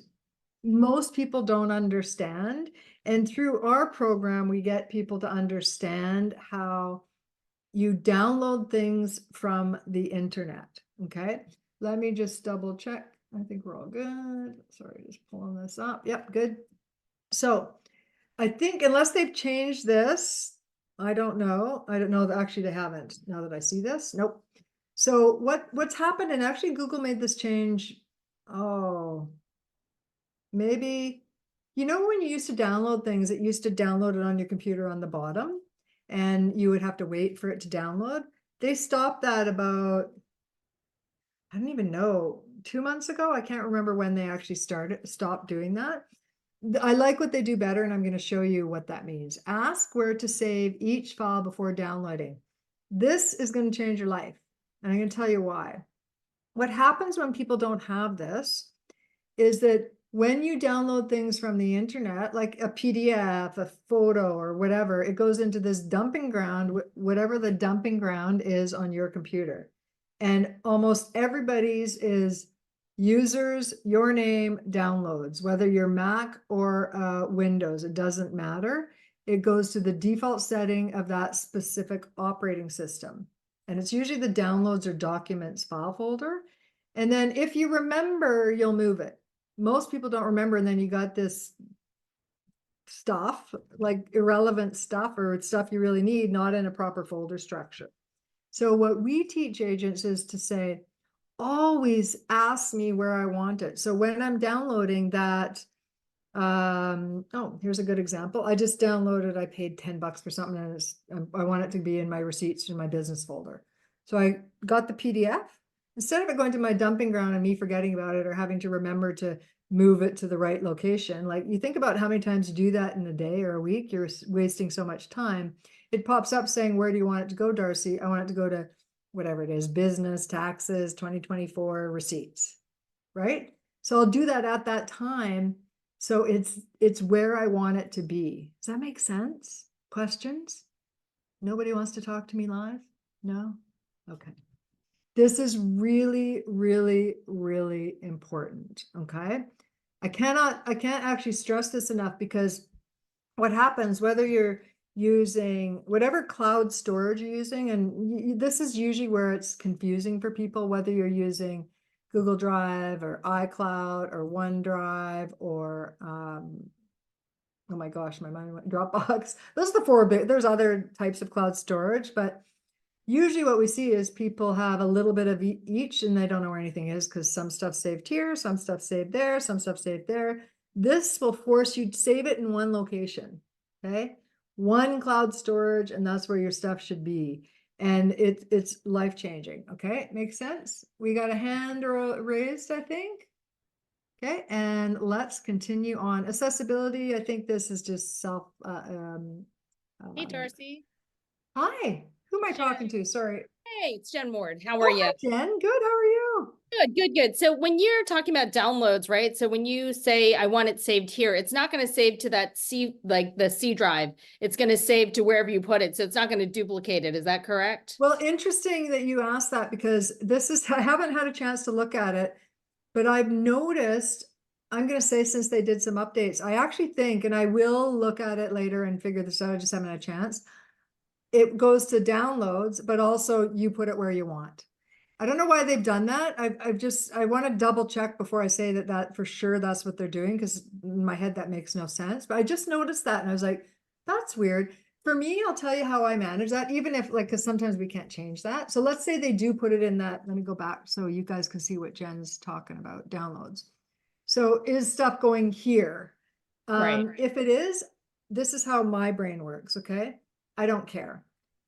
Speaker 1: most people don't understand. And through our program, we get people to understand how you download things from the internet. Okay. Let me just double check. I think we're all good. Sorry, just pulling this up. Yep, good. So I think unless they've changed this, I don't know. I don't know that actually they haven't. Now that I see this, nope. So what's happened, and actually Google made this change. Oh, maybe, when you used to download things, it used to download it on your computer on the bottom, and you would have to wait for it to download. They stopped that about, I don't even know, 2 months ago. I can't remember when they actually stopped doing that. I like what they do better, and I'm going to show you what that means. Ask where to save each file before downloading. This is going to change your life, and I'm going to tell you why. What happens when people don't have this is that when you download things from the internet, like a PDF, a photo, or whatever, it goes into this dumping ground, whatever the dumping ground is on your computer. And almost everybody's is users, your name, downloads, whether you're Mac or Windows, it doesn't matter. It goes to the default setting of that specific operating system. And it's usually the downloads or documents file folder. And then if you remember, you'll move it. Most people don't remember, and then you got this stuff, like irrelevant stuff or stuff you really need, not in a proper folder structure. So what we teach agents is to say, always ask me where I want it. So when I'm downloading that, oh, here's a good example. I just downloaded, I paid $10 for something, and I want it to be in my receipts in my business folder. So I got the PDF. Instead of it going to my dumping ground and me forgetting about it or having to remember to move it to the right location, like you think about how many times you do that in a day or a week, you're wasting so much time. It pops up saying, where do you want it to go, Darcy? I want it to go to whatever it is, business, taxes, 2024 receipts, right? So I'll do that at that time. So it's where I want it to be. Does that make sense? Questions? Nobody wants to talk to me live? No? Okay. This is really, really, really important. Okay. I can't actually stress this enough, because what happens, whether you're using whatever cloud storage you're using, and this is usually where it's confusing for people, whether you're using Google Drive or iCloud or OneDrive or oh my gosh, my mind went Dropbox. Those are the four big. There's other types of cloud storage, but usually what we see is people have a little bit of each, and they don't know where anything is, because some stuff's saved here, some stuff's saved there, some stuff's saved there. This will force you to save it in one location, okay? One cloud storage, and that's where your stuff should be. And it's life-changing, okay? Makes sense? We got a hand raised, I think. Okay, and let's continue on. Accessibility, I think this is just
Speaker 3: Hey, Darcy.
Speaker 1: hi, who am I talking to? Sorry.
Speaker 3: Hey, it's Jen Ward. How
Speaker 1: Oh,
Speaker 3: are you?
Speaker 1: hi, Jen. Good. How are you?
Speaker 3: Good. So when you're talking about downloads, right? So when you say, I want it saved here, it's not going to save to that C, like the C drive. It's going to save to wherever you put it. So it's not going to duplicate it. Is that correct?
Speaker 1: Well, interesting that you asked that, because I haven't had a chance to look at it, but I've noticed, I'm going to say, since they did some updates, I actually think, and I will look at it later and figure this out, I just haven't had a chance. It goes to downloads, but also you put it where you want. I don't know why they've done that. I want to double check before I say that for sure that's what they're doing, because in my head that makes no sense. But I just noticed that, and I was like, that's weird. For me, I'll tell you how I manage that, even if, like, because sometimes we can't change that. So let's say they do put it in that. Let me go back so you guys can see what Jen's talking about, downloads. So is stuff going here?
Speaker 3: Right.
Speaker 1: If it is, this is how my brain works, okay? I don't care.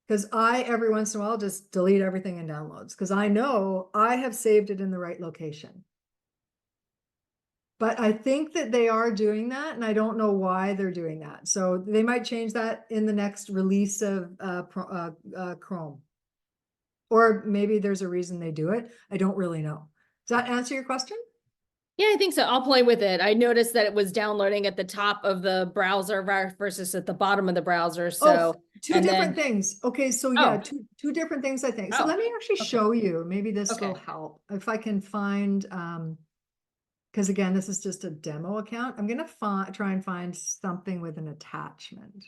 Speaker 1: Because I, every once in a while, just delete everything in downloads, because I know I have saved it in the right location. But I think that they are doing that, and I don't know why they're doing that. So they might change that in the next release of Chrome. Or maybe there's a reason they do it. I don't really know. Does that answer your question?
Speaker 3: Yeah, I think so. I'll play with it. I noticed that it was downloading at the top of the browser versus at the bottom of the browser. So,
Speaker 1: Oh, two
Speaker 3: and
Speaker 1: different
Speaker 3: then,
Speaker 1: things. Okay, so yeah,
Speaker 3: oh,
Speaker 1: two different things, I think. So
Speaker 3: oh,
Speaker 1: let me actually
Speaker 3: okay.
Speaker 1: show you. Maybe this will
Speaker 3: Okay.
Speaker 1: help. If I can find, because again, this is just a demo account. I'm gonna try and find something with an attachment.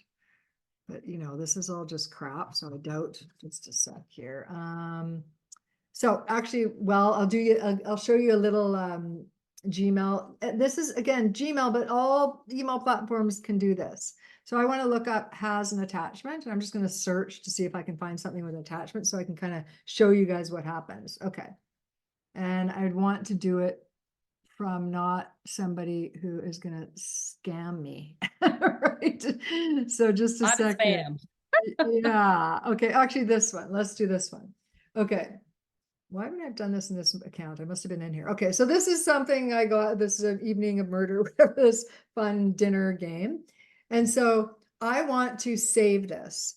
Speaker 1: But you know, this is all just crap, so I doubt. Just a sec here. So actually, well, I'll show you a little Gmail. This is again Gmail, but all email platforms can do this. So I want to look up has an attachment, and I'm just going to search to see if I can find something with an attachment so I can kind of show you guys what happens. Okay. And I'd want to do it from not somebody who is going to scam me, right? So just a
Speaker 3: Not
Speaker 1: sec here.
Speaker 3: spam.
Speaker 1: Yeah. Okay. Actually, this one. Let's do this one. Okay. Why would I have done this in this account? I must have been in here. Okay, so this is something I got. This is an evening of murder, whatever, this fun dinner game. And so I want to save this.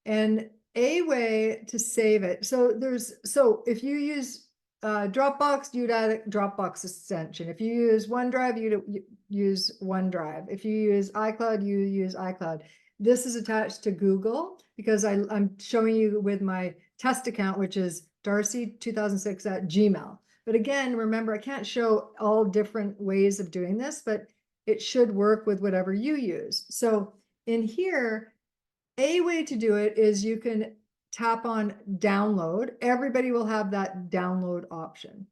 Speaker 1: And a way to save it. So if you use Dropbox, you'd add a Dropbox extension. If you use OneDrive, you'd use OneDrive. If you use iCloud, you use iCloud. This is attached to Google because I'm showing you with my test account, which is Darci2006@gmail. But again, remember, I can't show all different ways of doing this, but it should work with whatever you use. So in here, a way to do it is you can tap on download. Everybody will have that download option.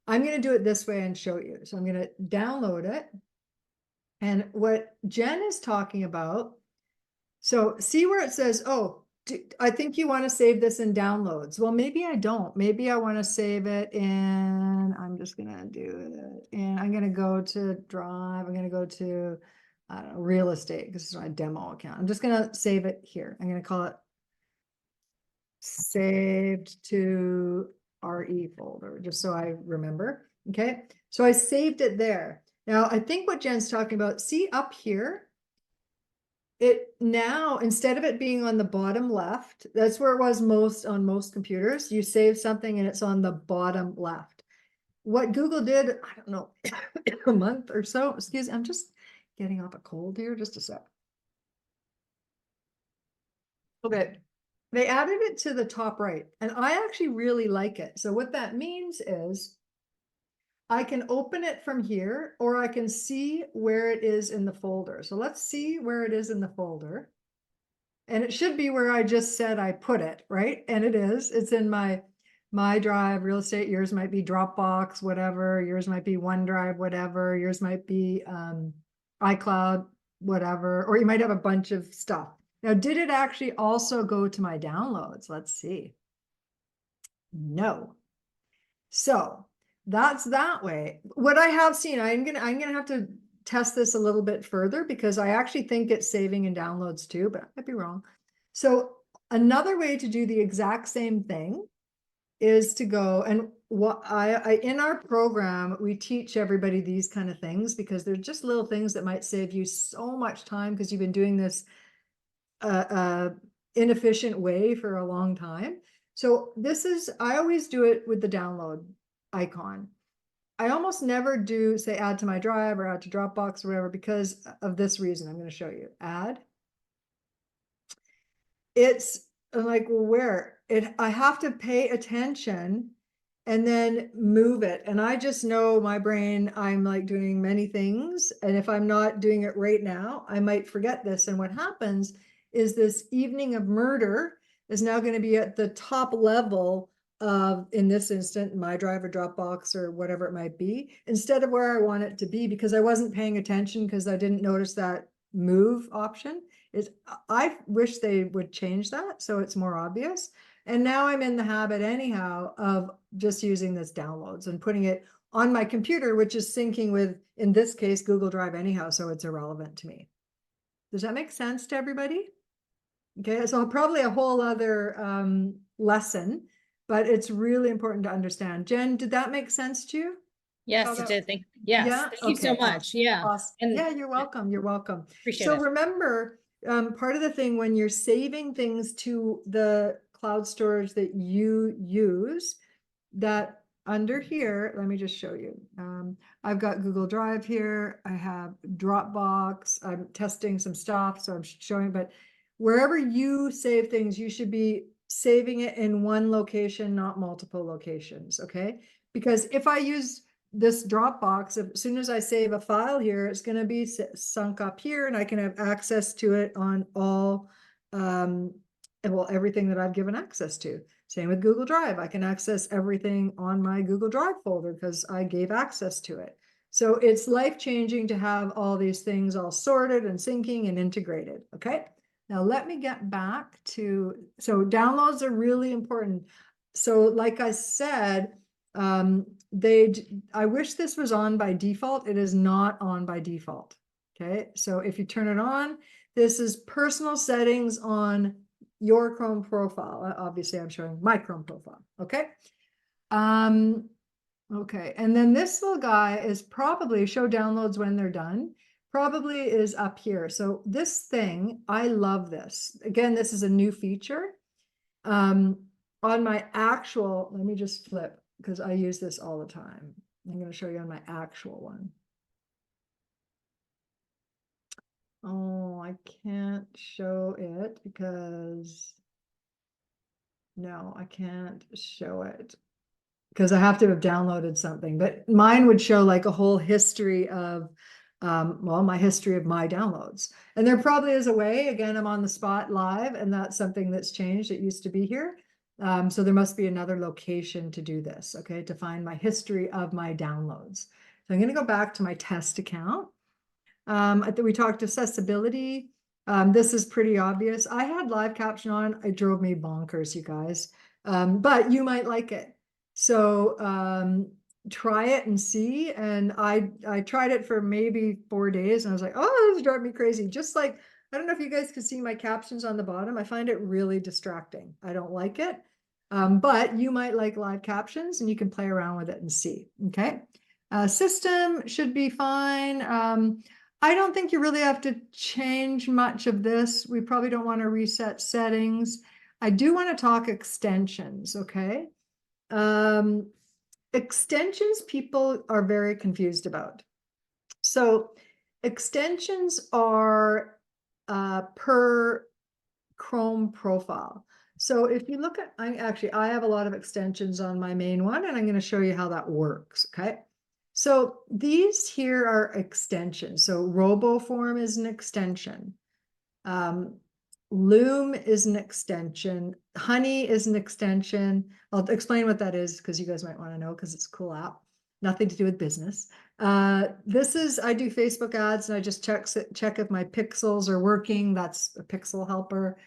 Speaker 1: I'm going to do it this way and show you. So I'm going to download it. And what Jen is talking about, so see where it says, oh, I think you want to save this in downloads. Well, maybe I don't. Maybe I want to save it in, I'm just going to do it. And I'm going to go to Drive. I'm going to go to, I don't know, real estate. This is my demo account. I'm just going to save it here. I'm going to call it saved to RE folder, just so I remember. Okay. So I saved it there. Now I think what Jen's talking about, see up here, it now, instead of it being on the bottom left, that's where it was on most computers. You save something and it's on the bottom left. What Google did, I don't know, a month or so, excuse me, I'm just getting off a cold here, just a sec. Okay, they added it to the top right, and I actually really like it. So what that means is I can open it from here, or I can see where it is in the folder. So let's see where it is in the folder. And it should be where I just said I put it, right? And it is. It's in my Drive, real estate. Yours might be Dropbox, whatever. Yours might be OneDrive, whatever. Yours might be iCloud, whatever. Or you might have a bunch of stuff. Now, did it actually also go to my downloads? Let's see. No. So that's that way. What I have seen, I'm gonna have to test this a little bit further because I actually think it's saving in downloads too, but I might be wrong. So another way to do the exact same thing is to go, and what I in our program, we teach everybody these kind of things because they're just little things that might save you so much time because you've been doing this inefficient way for a long time. So I always do it with the download icon. I almost never do say add to my drive or add to Dropbox or whatever because of this reason. I'm going to show you. Add. I'm like, well, where? I have to pay attention and then move it. And I just know my brain, I'm like doing many things. And if I'm not doing it right now, I might forget this. And what happens is this evening of murder is now going to be at the top level of, in this instant, my drive or Dropbox or whatever it might be, instead of where I want it to be because I wasn't paying attention because I didn't notice that move option. I wish they would change that so it's more obvious. And now I'm in the habit anyhow of just using this downloads and putting it on my computer, which is syncing with, in this case, Google Drive anyhow, so it's irrelevant to me. Does that make sense to everybody? Okay, so probably a whole other lesson, but it's really important to understand. Jen, did that make sense to you?
Speaker 3: Yes, it did. Yes,
Speaker 1: Yeah.
Speaker 3: thank you so much.
Speaker 1: Awesome.
Speaker 3: Yeah.
Speaker 1: Awesome.
Speaker 3: And
Speaker 1: Yeah, you're welcome. You're welcome.
Speaker 3: appreciate
Speaker 1: So
Speaker 3: it.
Speaker 1: remember, part of the thing when you're saving things to the cloud storage that you use, that under here, let me just show you. I've got Google Drive here. I have Dropbox. I'm testing some stuff, so I'm showing, but wherever you save things, you should be saving it in one location, not multiple locations, okay? Because if I use this Dropbox, as soon as I save a file here, it's going to be sunk up here, and I can have access to it on all, well, everything that I've given access to. Same with Google Drive. I can access everything on my Google Drive folder because I gave access to it. So it's life-changing to have all these things all sorted and syncing and integrated, okay? Now let me get back to, so downloads are really important. So like I said, I wish this was on by default. It is not on by default, okay? So if you turn it on, this is personal settings on your Chrome profile. Obviously, I'm showing my Chrome profile. Okay. Okay. And then this little guy is probably show downloads when they're done. Probably is up here. So this thing, I love this. Again, this is a new feature. On my actual, let me just flip because I use this all the time. I'm going to show you on my actual one. Oh, I can't show it because no, I can't show it because I have to have downloaded something, but mine would show like a whole history of, well, my history of my downloads. And there probably is a way, again, I'm on the spot live, and that's something that's changed. It used to be here. So there must be another location to do this, okay, to find my history of my downloads. So I'm going to go back to my test account. I think we talked accessibility. This is pretty obvious. I had live caption on. It drove me bonkers, you guys. But you might like it. So try it and see. And I tried it for maybe 4 days and I was like, oh, this is driving me crazy. Just like, I don't know if you guys can see my captions on the bottom. I find it really distracting. I don't like it. But you might like live captions and you can play around with it and see. Okay. System should be fine. I don't think you really have to change much of this. We probably don't want to reset settings. I do want to talk extensions, okay? Extensions people are very confused about. So extensions are per Chrome profile. So if you look at, I have a lot of extensions on my main one, and I'm going to show you how that works, okay? So these here are extensions. So RoboForm is an extension. Loom is an extension. Honey is an extension. I'll explain what that is because you guys might want to know because it's a cool app. Nothing to do with business. This is, I do Facebook ads and I just check if my pixels are working. That's a pixel helper.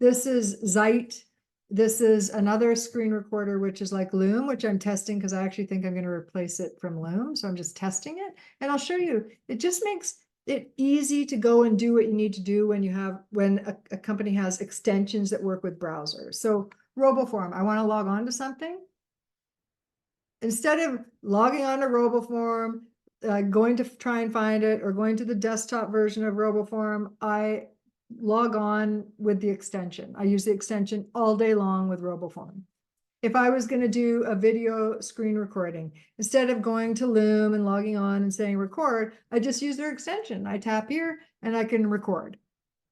Speaker 1: This is Zeit. This is another screen recorder, which is like Loom, which I'm testing because I actually think I'm going to replace it from Loom. So I'm just testing it. And I'll show you, it just makes it easy to go and do what you need to do when a company has extensions that work with browsers. So RoboForm, I want to log on to something. Instead of logging on to RoboForm, going to try and find it, or going to the desktop version of RoboForm, I log on with the extension. I use the extension all day long with RoboForm. If I was going to do a video screen recording, instead of going to Loom and logging on and saying record, I just use their extension. I tap here and I can record.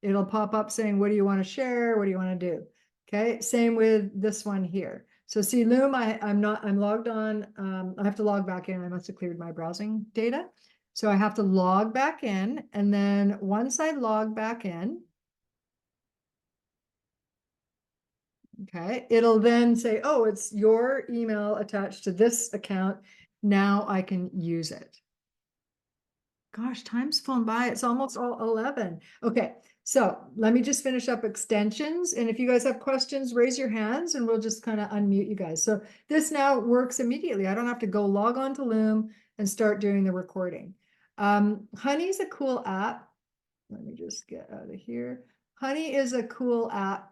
Speaker 1: It'll pop up saying, what do you want to share? What do you want to do? Okay, same with this one here. So see Loom, I'm logged on. I have to log back in. I must have cleared my browsing data. So I have to log back in. And then once I log back in, okay, it'll then say, oh, it's your email attached to this account. Now I can use it. Gosh, time's flown by. It's almost all 11. Okay, so let me just finish up extensions. And if you guys have questions, raise your hands and we'll just kind of unmute you guys. So this now works immediately. I don't have to go log on to Loom and start doing the recording. Honey's a cool app. Let me just get out of here. Honey is a cool app,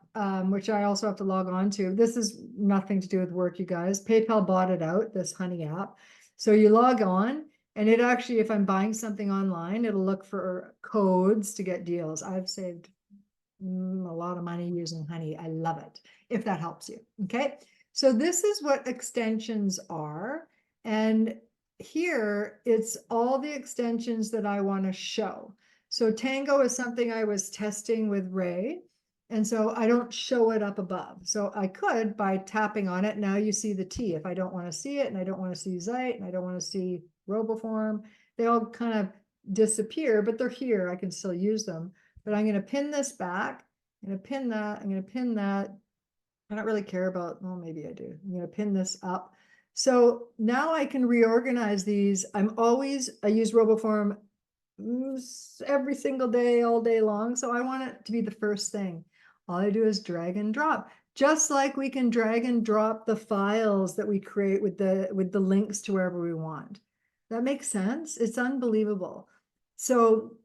Speaker 1: which I also have to log on to. This is nothing to do with work, you guys. PayPal bought it out, this Honey app. So you log on, and it actually, if I'm buying something online, it'll look for codes to get deals. I've saved a lot of money using Honey. I love it, if that helps you. Okay. So this is what extensions are. And here it's all the extensions that I want to show. So Tango is something I was testing with Ray. And so I don't show it up above. So I could by tapping on it. Now you see the T. If I don't want to see it and I don't want to see Zeit and I don't want to see RoboForm, they all kind of disappear, but they're here. I can still use them. But I'm going to pin this back. I'm going to pin that. I'm going to pin that. I don't really care about, well, maybe I do. I'm going to pin this up. So now I can reorganize these. I use RoboForm every single day, all day long. So I want it to be the first thing. All I do is drag and drop, just like we can drag and drop the files that we create with the links to wherever we want. That makes sense. It's unbelievable. So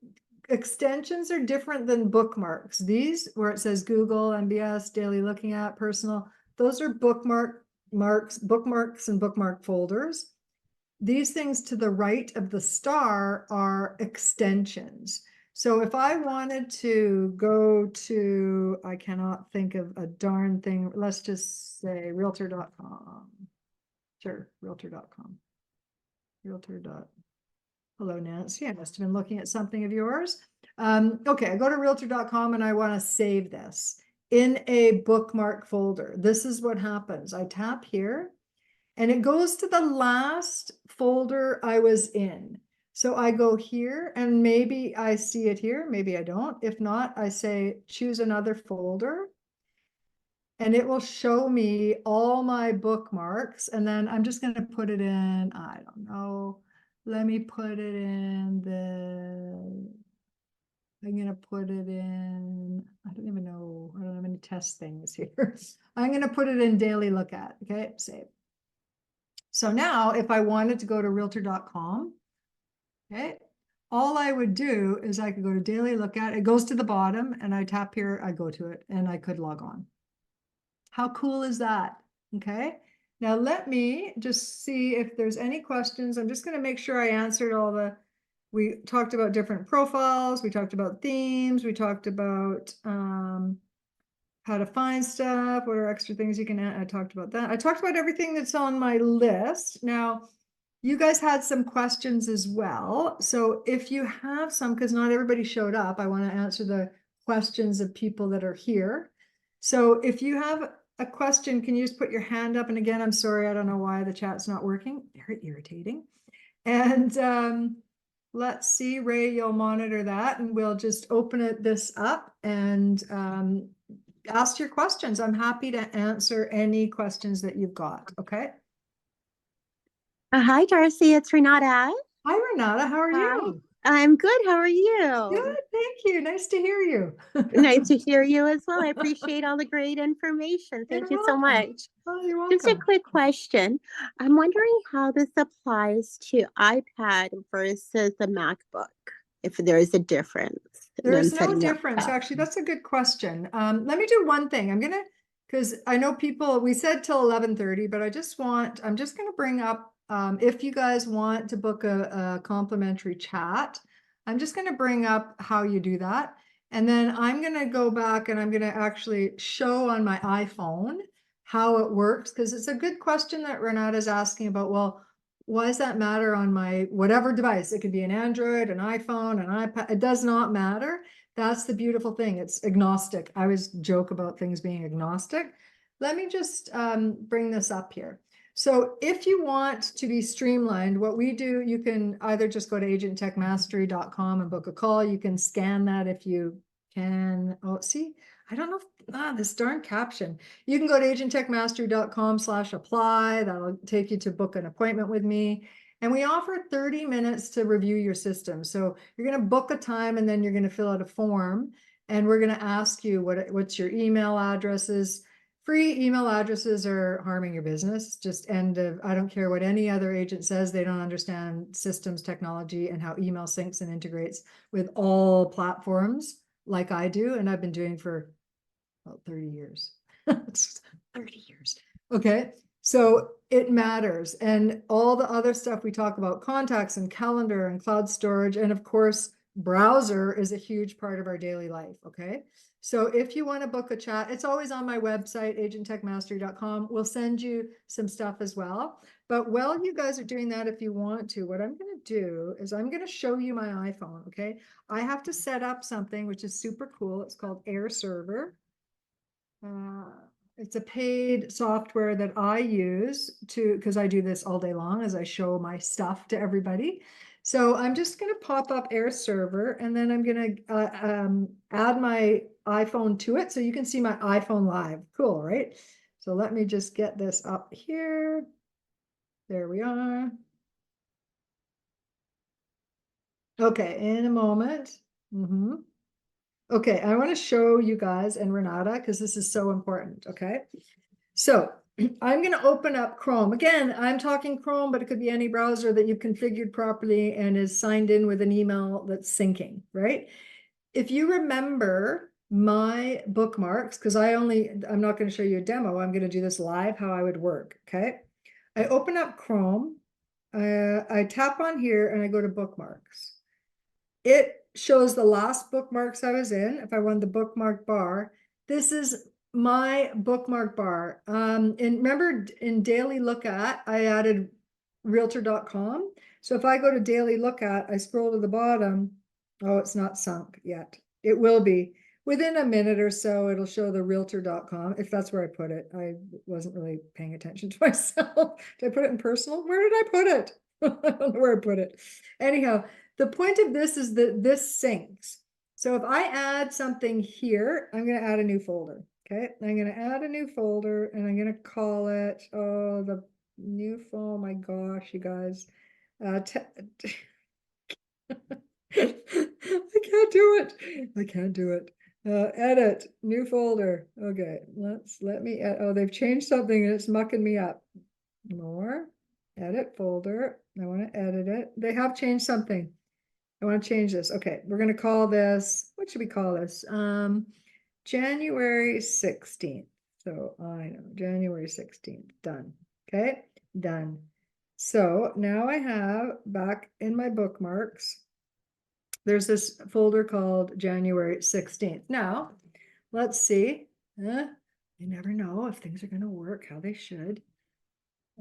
Speaker 1: extensions are different than bookmarks. These, where it says Google, MBS, daily looking at, personal, those are bookmarks and bookmark folders. These things to the right of the star are extensions. So if I wanted to go to, I cannot think of a darn thing, let's just say realtor.com. Sure, realtor.com. Hello, Nancy. I must have been looking at something of yours. Okay, I go to realtor.com and I want to save this in a bookmark folder. This is what happens. I tap here and it goes to the last folder I was in. So I go here and maybe I see it here, maybe I don't. If not, I say choose another folder. And it will show me all my bookmarks. And then I'm just going to put it in, I don't know. Let me put it in I'm going to put it in, I don't even know. I don't have any test things here. I'm going to put it in daily look at. Okay, save. So now if I wanted to go to realtor.com, okay, all I would do is I could go to daily look at, it goes to the bottom and I tap here, I go to it and I could log on. How cool is that? Okay. Now let me just see if there's any questions. I'm just going to make sure I answered we talked about different profiles. We talked about themes. We talked about how to find stuff. What are extra things you can add? I talked about that. I talked about everything that's on my list. Now, you guys had some questions as well. So if you have some, because not everybody showed up, I want to answer the questions of people that are here. So if you have a question, can you just put your hand up? And again, I'm sorry, I don't know why the chat's not working. Very irritating. And let's see, Ray, you'll monitor that and we'll just open this up and ask your questions. I'm happy to answer any questions that you've got. Okay.
Speaker 4: Hi, Darcy. It's Renata.
Speaker 1: Hi, Renata. How are you?
Speaker 4: I'm good. How are you?
Speaker 1: Good. Thank you. Nice to hear you.
Speaker 4: Nice to hear you as well. I appreciate all the great information. Thank you so much.
Speaker 1: Oh, you're
Speaker 4: Just a
Speaker 1: welcome.
Speaker 4: quick question. I'm wondering how this applies to iPad versus the MacBook, if there is a difference.
Speaker 1: There's no difference. Actually, that's a good question. Let me do one thing. Because I know people, we said till 11:30, but I'm just going to bring up, if you guys want to book a complimentary chat, I'm just going to bring up how you do that. And then I'm going to go back and I'm going to actually show on my iPhone how it works. Because it's a good question that Renata's asking about, well, why does that matter on my whatever device? It could be an Android, an iPhone, an iPad. It does not matter. That's the beautiful thing. It's agnostic. I always joke about things being agnostic. Let me just bring this up here. So if you want to be streamlined, what we do, you can either just go to agenttechmastery.com and book a call. You can scan that if you can. Oh, see, I don't know if, this darn caption. You can go to agenttechmastery.com/apply. That'll take you to book an appointment with me. And we offer 30 minutes to review your system. So you're going to book a time and then you're going to fill out a form. And we're going to ask you what's your email addresses. Free email addresses are harming your business. Just I don't care what any other agent says. They don't understand systems technology and how email syncs and integrates with all platforms like I do. And I've been doing for about 30 years. 30 years. Okay. So it matters. And all the other stuff we talk about, contacts and calendar and cloud storage, and of course, browser is a huge part of our daily life, okay? So if you want to book a chat, it's always on my website, agenttechmastery.com. We'll send you some stuff as well. But while you guys are doing that, if you want to, what I'm going to do is I'm going to show you my iPhone, okay? I have to set up something which is super cool. It's called Air Server. It's a paid software that I use because I do this all day long as I show my stuff to everybody. So I'm just going to pop up Air Server, and then I'm going to add my iPhone to it so you can see my iPhone live. Cool, right? So let me just get this up here. There we are. Okay, in a moment. Okay, I want to show you guys and Renata because this is so important, okay? So I'm going to open up Chrome. Again, I'm talking Chrome, but it could be any browser that you've configured properly and is signed in with an email that's syncing, right? If you remember my bookmarks, because I'm not going to show you a demo, I'm going to do this live, how I would work, okay? I open up Chrome, I tap on here and I go to bookmarks. It shows the last bookmarks I was in. If I want the bookmark bar, this is my bookmark bar. And remember in Daily Look At, I added realtor.com. So if I go to Daily Look At, I scroll to the bottom. Oh, it's not sunk yet. It will be. Within a minute or so, it'll show the realtor.com, if that's where I put it. I wasn't really paying attention to myself. Did I put it in personal? Where did I put it? I don't know where I put it. Anyhow, the point of this is that this syncs. So if I add something here, I'm going to add a new folder. Okay, I'm going to add a new folder and I'm going to call it, oh, the new folder. Oh my gosh, you guys. I can't do it. I can't do it. Edit, new folder. Okay, let me, oh, they've changed something and it's mucking me up. More, edit folder. I want to edit it. They have changed something. I want to change this. Okay, we're going to call this, what should we call this? January 16th. So I know, January 16th, done. Okay, done. So now I have back in my bookmarks, there's this folder called January 16th. Now, let's see. You never know if things are going to work how they should.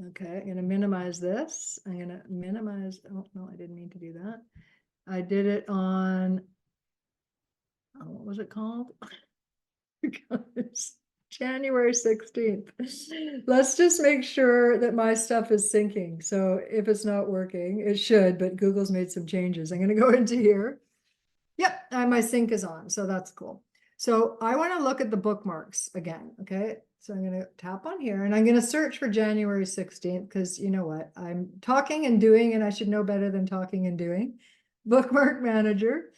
Speaker 1: Okay, I'm going to minimize this. I'm going to minimize, oh no, I didn't mean to do that. I did it on, what was it called? January 16th. Let's just make sure that my stuff is syncing. So if it's not working, it should, but Google's made some changes. I'm going to go into here. Yep, my sync is on, so that's cool. So I want to look at the bookmarks again, okay? So I'm going to tap on here and I'm going to search for January 16th because you know what? I'm talking and doing and I should know better than talking and doing. Bookmark manager.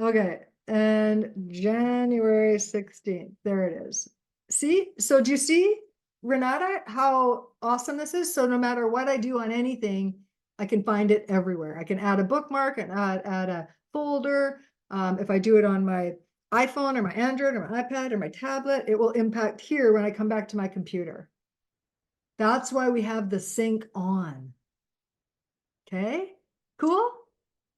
Speaker 1: Okay, and January 16th, there it is. See, so do you see, Renata, how awesome this is? So no matter what I do on anything, I can find it everywhere. I can add a bookmark and add a folder. If I do it on my iPhone or my Android or my iPad or my tablet, it will impact here when I come back to my computer. That's why we have the sync on. Okay, cool.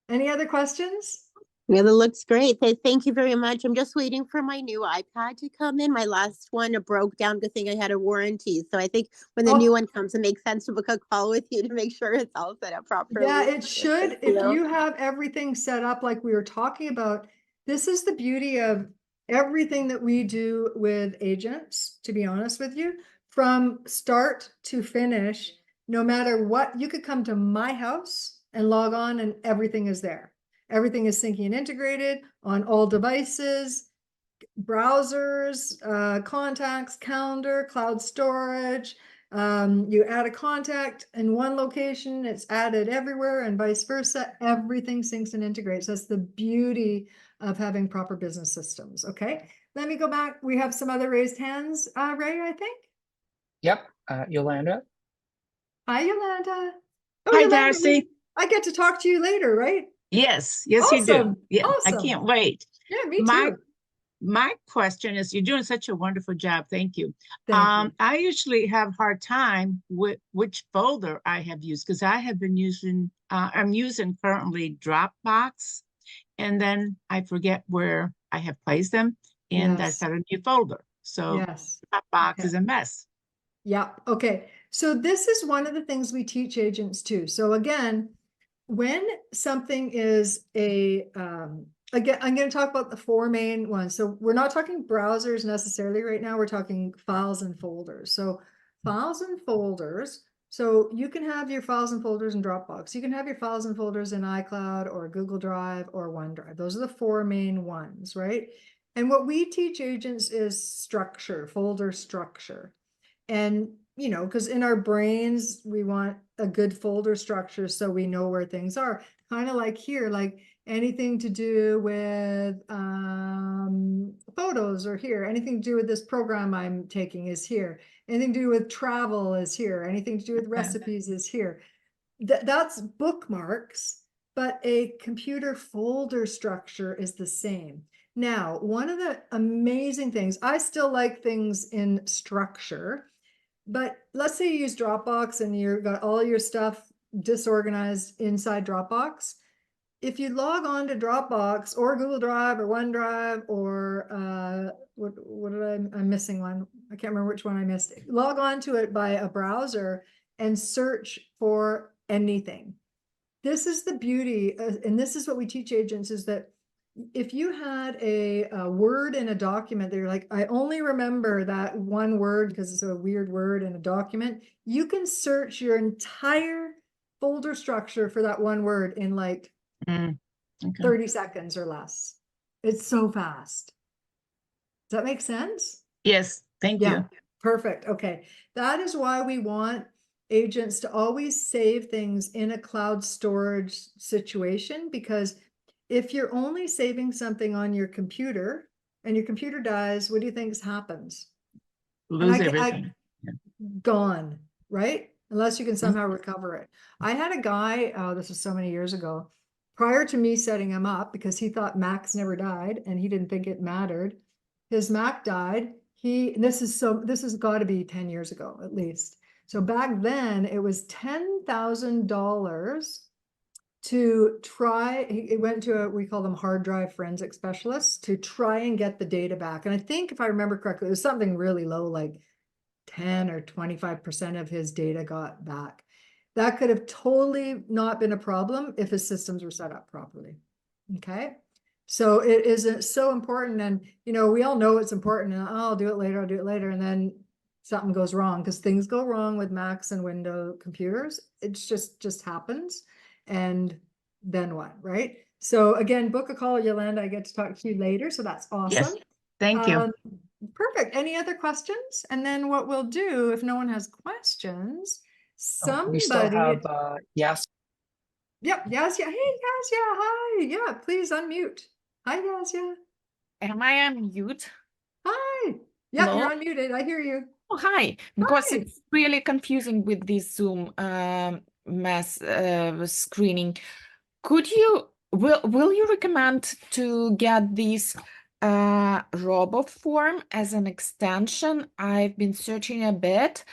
Speaker 1: Any other questions?
Speaker 4: Yeah, that looks great. Thank you very much. I'm just waiting for my new iPad to come in. My last one broke down. Good thing I had a warranty. So I think when the new one comes, it makes sense to book a call with you to make sure it's all set up properly.
Speaker 1: Yeah, it should. If you have everything set up like we were talking about, this is the beauty of everything that we do with agents, to be honest with you, from start to finish, no matter what, you could come to my house and log on and everything is there. Everything is syncing and integrated on all devices, browsers, contacts, calendar, cloud storage. You add a contact in one location, it's added everywhere and vice versa. Everything syncs and integrates. That's the beauty of having proper business systems. Okay, let me go back. We have some other raised hands, Ray, I think.
Speaker 2: Yep, Yolanda.
Speaker 1: Hi, Yolanda. Oh,
Speaker 5: Hi,
Speaker 1: Yolanda,
Speaker 5: Darcy.
Speaker 1: I get to talk to you later, right?
Speaker 5: Yes, you do.
Speaker 1: Awesome.
Speaker 5: Yeah, I
Speaker 1: Awesome.
Speaker 5: can't wait.
Speaker 1: Yeah, me
Speaker 5: My
Speaker 1: too.
Speaker 5: my question is, you're doing such a wonderful job. Thank you.
Speaker 1: Thank you.
Speaker 5: I usually have a hard time with which folder I have used because I have been using, I'm using currently Dropbox, and then I forget where I have placed them, and I
Speaker 1: Yes.
Speaker 5: start a new folder. So
Speaker 1: Yes.
Speaker 5: Dropbox
Speaker 1: Okay.
Speaker 5: is a mess.
Speaker 1: Yeah. Okay. So this is one of the things we teach agents too. So again, when something is again, I'm going to talk about the four main ones. So we're not talking browsers necessarily right now. We're talking files and folders. So files and folders. So you can have your files and folders in Dropbox. You can have your files and folders in iCloud or Google Drive or OneDrive. Those are the four main ones, right? And what we teach agents is structure, folder structure. And, you know, because in our brains, we want a good folder structure so we know where things are. Kind of like here, like anything to do with photos are here. Anything to do with this program I'm taking is here. Anything to do with travel is here. Anything to do with recipes is here. That's bookmarks, but a computer folder structure is the same. Now, one of the amazing things, I still like things in structure. But let's say you use Dropbox and you've got all your stuff disorganized inside Dropbox. If you log on to Dropbox or Google Drive or OneDrive or what did I'm missing one. I can't remember which one I missed. Log on to it by a browser and search for anything. This is the beauty, and this is what we teach agents, is that if you had a word in a document that you're like, I only remember that one word because it's a weird word in a document, you can search your entire folder structure for that one word in like 30 seconds or less. It's so fast. Does that make sense?
Speaker 5: Yes, thank you.
Speaker 1: Perfect. Okay. That is why we want agents to always save things in a cloud storage situation, because if you're only saving something on your computer and your computer dies, what do you think happens?
Speaker 5: Lose everything.
Speaker 1: Gone, right? Unless you can somehow recover it. I had a guy, this was so many years ago, prior to me setting him up, because he thought Macs never died and he didn't think it mattered. His Mac died. This has got to be 10 years ago at least. So back then it was $10,000 to try. He went to we call them hard drive forensic specialists to try and get the data back. And I think if I remember correctly, it was something really low, like 10 or 25% of his data got back. That could have totally not been a problem if his systems were set up properly. Okay. So it isn't so important. And, you know, we all know it's important. And I'll do it later. I'll do it later. And then something goes wrong, because things go wrong with Macs and Windows computers. It's just happens. And then what, right? So again, book a call, Yolanda. I get to talk to you later. So that's awesome.
Speaker 5: Yes, thank you.
Speaker 1: Perfect. Any other questions? And then what we'll do, if no one has questions,
Speaker 2: We still have yes.
Speaker 1: Yep, Yasya. Hey, Yasya. Hi. Yeah, please unmute. Hi, Yasya.
Speaker 6: Am I on mute?
Speaker 1: Hi. Yep,
Speaker 6: Hello?
Speaker 1: you're unmuted. I hear you.
Speaker 6: Oh, hi. Because
Speaker 1: Hi.
Speaker 6: it's really confusing with this Zoom mass screening. Will you recommend to get this RoboForm as an extension? I've been searching a bit.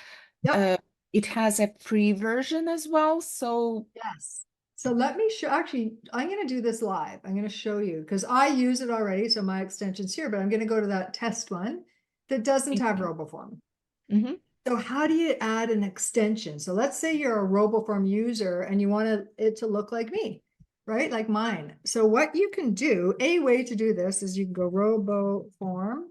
Speaker 1: Yep.
Speaker 6: It has a free version as well, so
Speaker 1: Yes. So let me show, actually, I'm going to do this live. I'm going to show you because I use it already. So my extension's here, but I'm going to go to that test one that doesn't have RoboForm.
Speaker 6: Mhm.
Speaker 1: So how do you add an extension? So let's say you're a RoboForm user and you want it to look like me, right? Like mine. So what you can do, a way to do this is you can go RoboForm,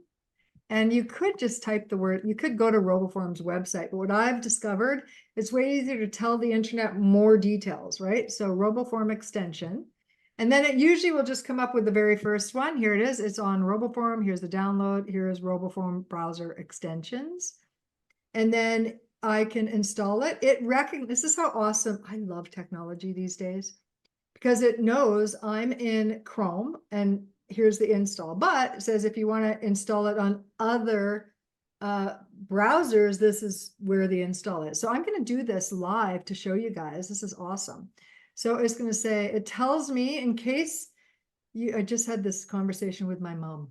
Speaker 1: and you could just type the word, you could go to RoboForm's website, but what I've discovered, it's way easier to tell the internet more details, right? So RoboForm extension, and then it usually will just come up with the very first one. Here it is, it's on RoboForm, here's the download, here's RoboForm browser extensions. And then I can install it. This is how awesome, I love technology these days, because it knows I'm in Chrome and here's the install, but it says if you want to install it on other browsers, this is where the install is. So I'm going to do this live to show you guys. This is awesome. So it's going to say, it tells me in case I just had this conversation with my mom.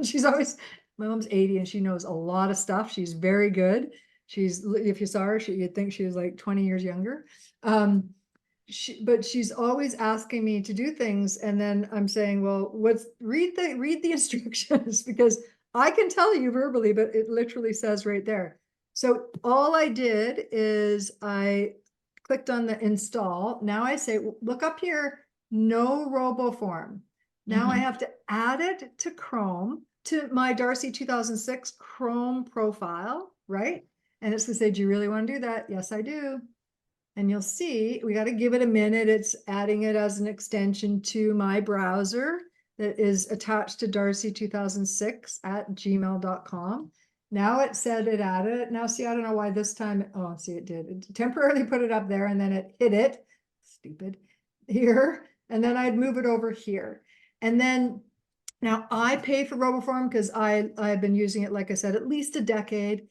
Speaker 1: She's always, my mom's 80 and she knows a lot of stuff. She's very good. If you saw her, you'd think she was like 20 years younger. But she's always asking me to do things. And then I'm saying, well, read the instructions because I can tell you verbally, but it literally says right there. So all I did is I clicked on the install. Now I say, look up here, no RoboForm. Now I have to add it to Chrome, to my Darci 2006 Chrome profile, right? And it's gonna say, do you really want to do that? Yes, I do. And you'll see, we got to give it a minute. It's adding it as an extension to my browser that is attached to darci2006@gmail.com. Now it said it added it. Now see, I don't know why this time, oh, see it did. It temporarily put it up there and then it hit it, stupid, here. And then I'd move it over here. And then now I pay for RoboForm because I've been using it, like I said, at least a decade.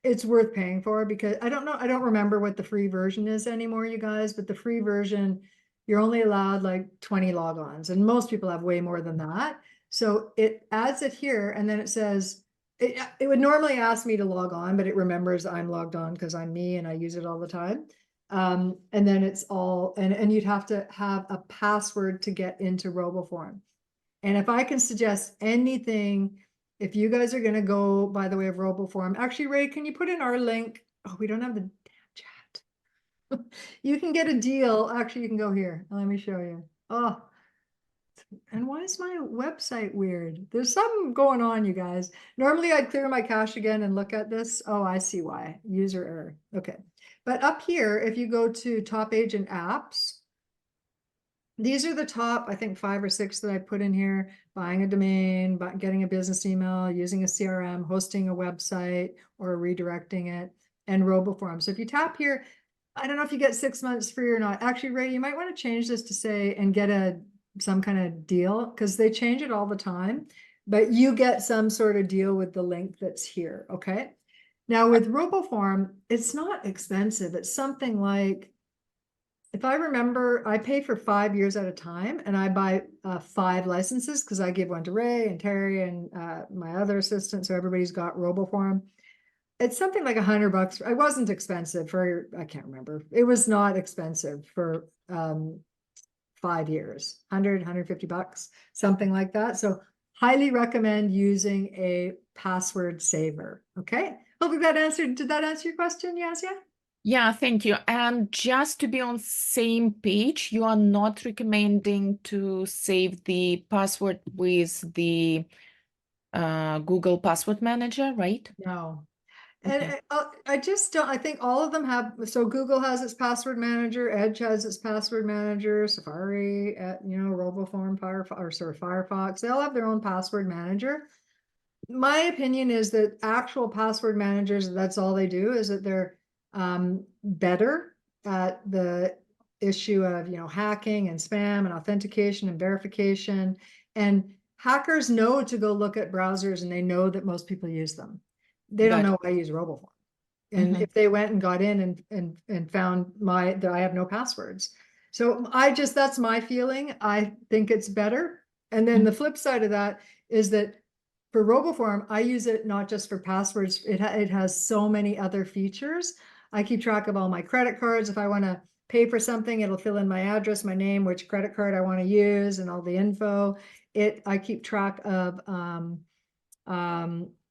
Speaker 1: It's worth paying for because I don't remember what the free version is anymore, you guys, but the free version, you're only allowed like 20 logons and most people have way more than that. So it adds it here and then it says, it would normally ask me to log on, but it remembers I'm logged on because I'm me and I use it all the time. And then it's all, and you'd have to have a password to get into RoboForm. And if I can suggest anything, if you guys are going to go by the way of RoboForm, actually, Ray, can you put in our link? Oh, we don't have the damn chat. You can get a deal. Actually, you can go here. Let me show you. Oh, and why is my website weird? There's something going on, you guys. Normally, I'd clear my cache again and look at this. Oh, I see why. User error. Okay. But up here, if you go to top agent apps, these are the top, I think 5 or 6 that I put in here: buying a domain, getting a business email, using a CRM, hosting a website or redirecting it, and RoboForm. So if you tap here, I don't know if you get 6 months free or not. Actually, Ray, you might want to change this to say, and get some kind of deal because they change it all the time, but you get some sort of deal with the link that's here. Okay. Now with RoboForm, it's not expensive. It's something like, if I remember, I pay for 5 years at a time and I buy 5 licenses because I give one to Ray and Terry and my other assistant. So everybody's got RoboForm. It's something like $100. It wasn't expensive for, I can't remember. It was not expensive for 5 years, 150 bucks, something like that. So highly recommend using a password saver. Okay. Hopefully did that answer your question, Yasya?
Speaker 6: Yeah, thank you. And just to be on same page, you are not recommending to save the password with the Google Password Manager, right?
Speaker 1: No.
Speaker 6: Okay.
Speaker 1: And I just don't, I think all of them have, so Google has its password manager, Edge has its password manager, Safari, RoboForm, Firefox, they all have their own password manager. My opinion is that actual password managers, that's all they do, is that they're better at the issue of, hacking and spam and authentication and verification. And hackers know to go look at browsers and they know that most people use them. They don't
Speaker 6: Got it.
Speaker 1: know I use RoboForm. And if they went and got in and found that I have no passwords. So that's my feeling. I think it's better. And then the flip side of that is that for RoboForm, I use it not just for passwords. It has so many other features. I keep track of all my credit cards. If I want to pay for something, it'll fill in my address, my name, which credit card I want to use, and all the info. I keep track of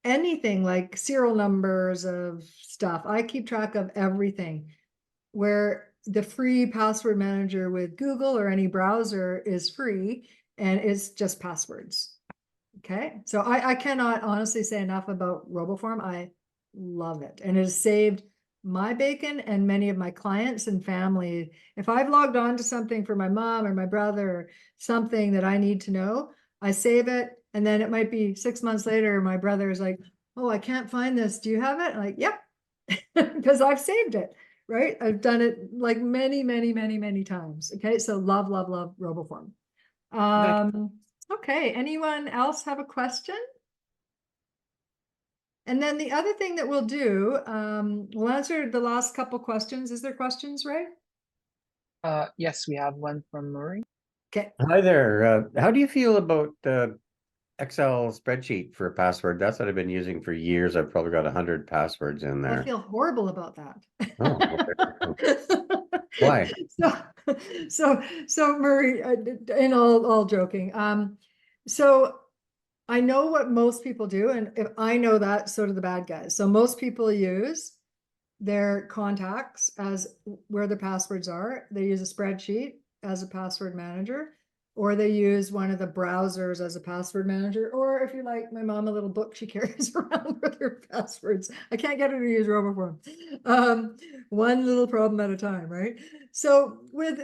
Speaker 1: anything like serial numbers of stuff. I keep track of everything. Where the free password manager with Google or any browser is free and it's just passwords. Okay, so I cannot honestly say enough about RoboForm. I love it, and it has saved my bacon and many of my clients and family. If I've logged on to something for my mom or my brother or something that I need to know, I save it, and then it might be 6 months later, my brother is like, "Oh, I can't find this. Do you have it?" I'm like, "Yep," because I've saved it. Right, I've done it like many, many, many, many times. Okay, so love, love, love RoboForm. Okay, anyone else have a question? And then the other thing that we'll do, we'll answer the last couple questions. Is there questions, Ray?
Speaker 2: Yes, we have one from Murray.
Speaker 1: Okay.
Speaker 7: Hi there. How do you feel about Excel spreadsheet for a password. That's what I've been using for years. I've probably got 100 passwords in
Speaker 1: I
Speaker 7: there.
Speaker 1: feel horrible about that.
Speaker 7: Oh, Why?
Speaker 1: So Murray, and all joking. So I know what most people do, and if I know that, so do the bad guys. So most people use their contacts as where their passwords are. They use a spreadsheet as a password manager, or they use one of the browsers as a password manager, or if you like my mom, a little book she carries around with her passwords. I can't get her to use RoboForm. One little problem at a time, right? So with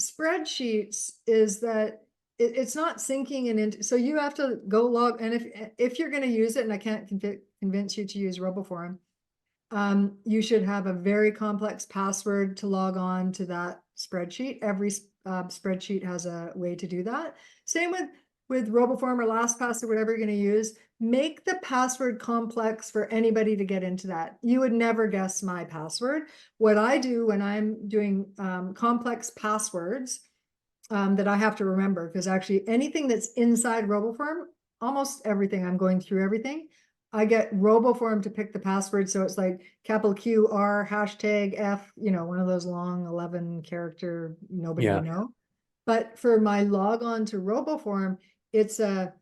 Speaker 1: spreadsheets is that it's not syncing and into, so you have to go log, and if you're going to use it, and I can't convince you to use RoboForm, you should have a very complex password to log on to that spreadsheet. Every spreadsheet has a way to do that. Same with RoboForm or LastPass or whatever you're going to use. Make the password complex for anybody to get into that. You would never guess my password. What I do when I'm doing complex passwords that I have to remember, because actually anything that's inside RoboForm, almost everything, I'm going through everything, I get RoboForm to pick the password. So it's like capital Q, R, hashtag F, one of those long 11 character, nobody would know. But for my log on to RoboForm, it's a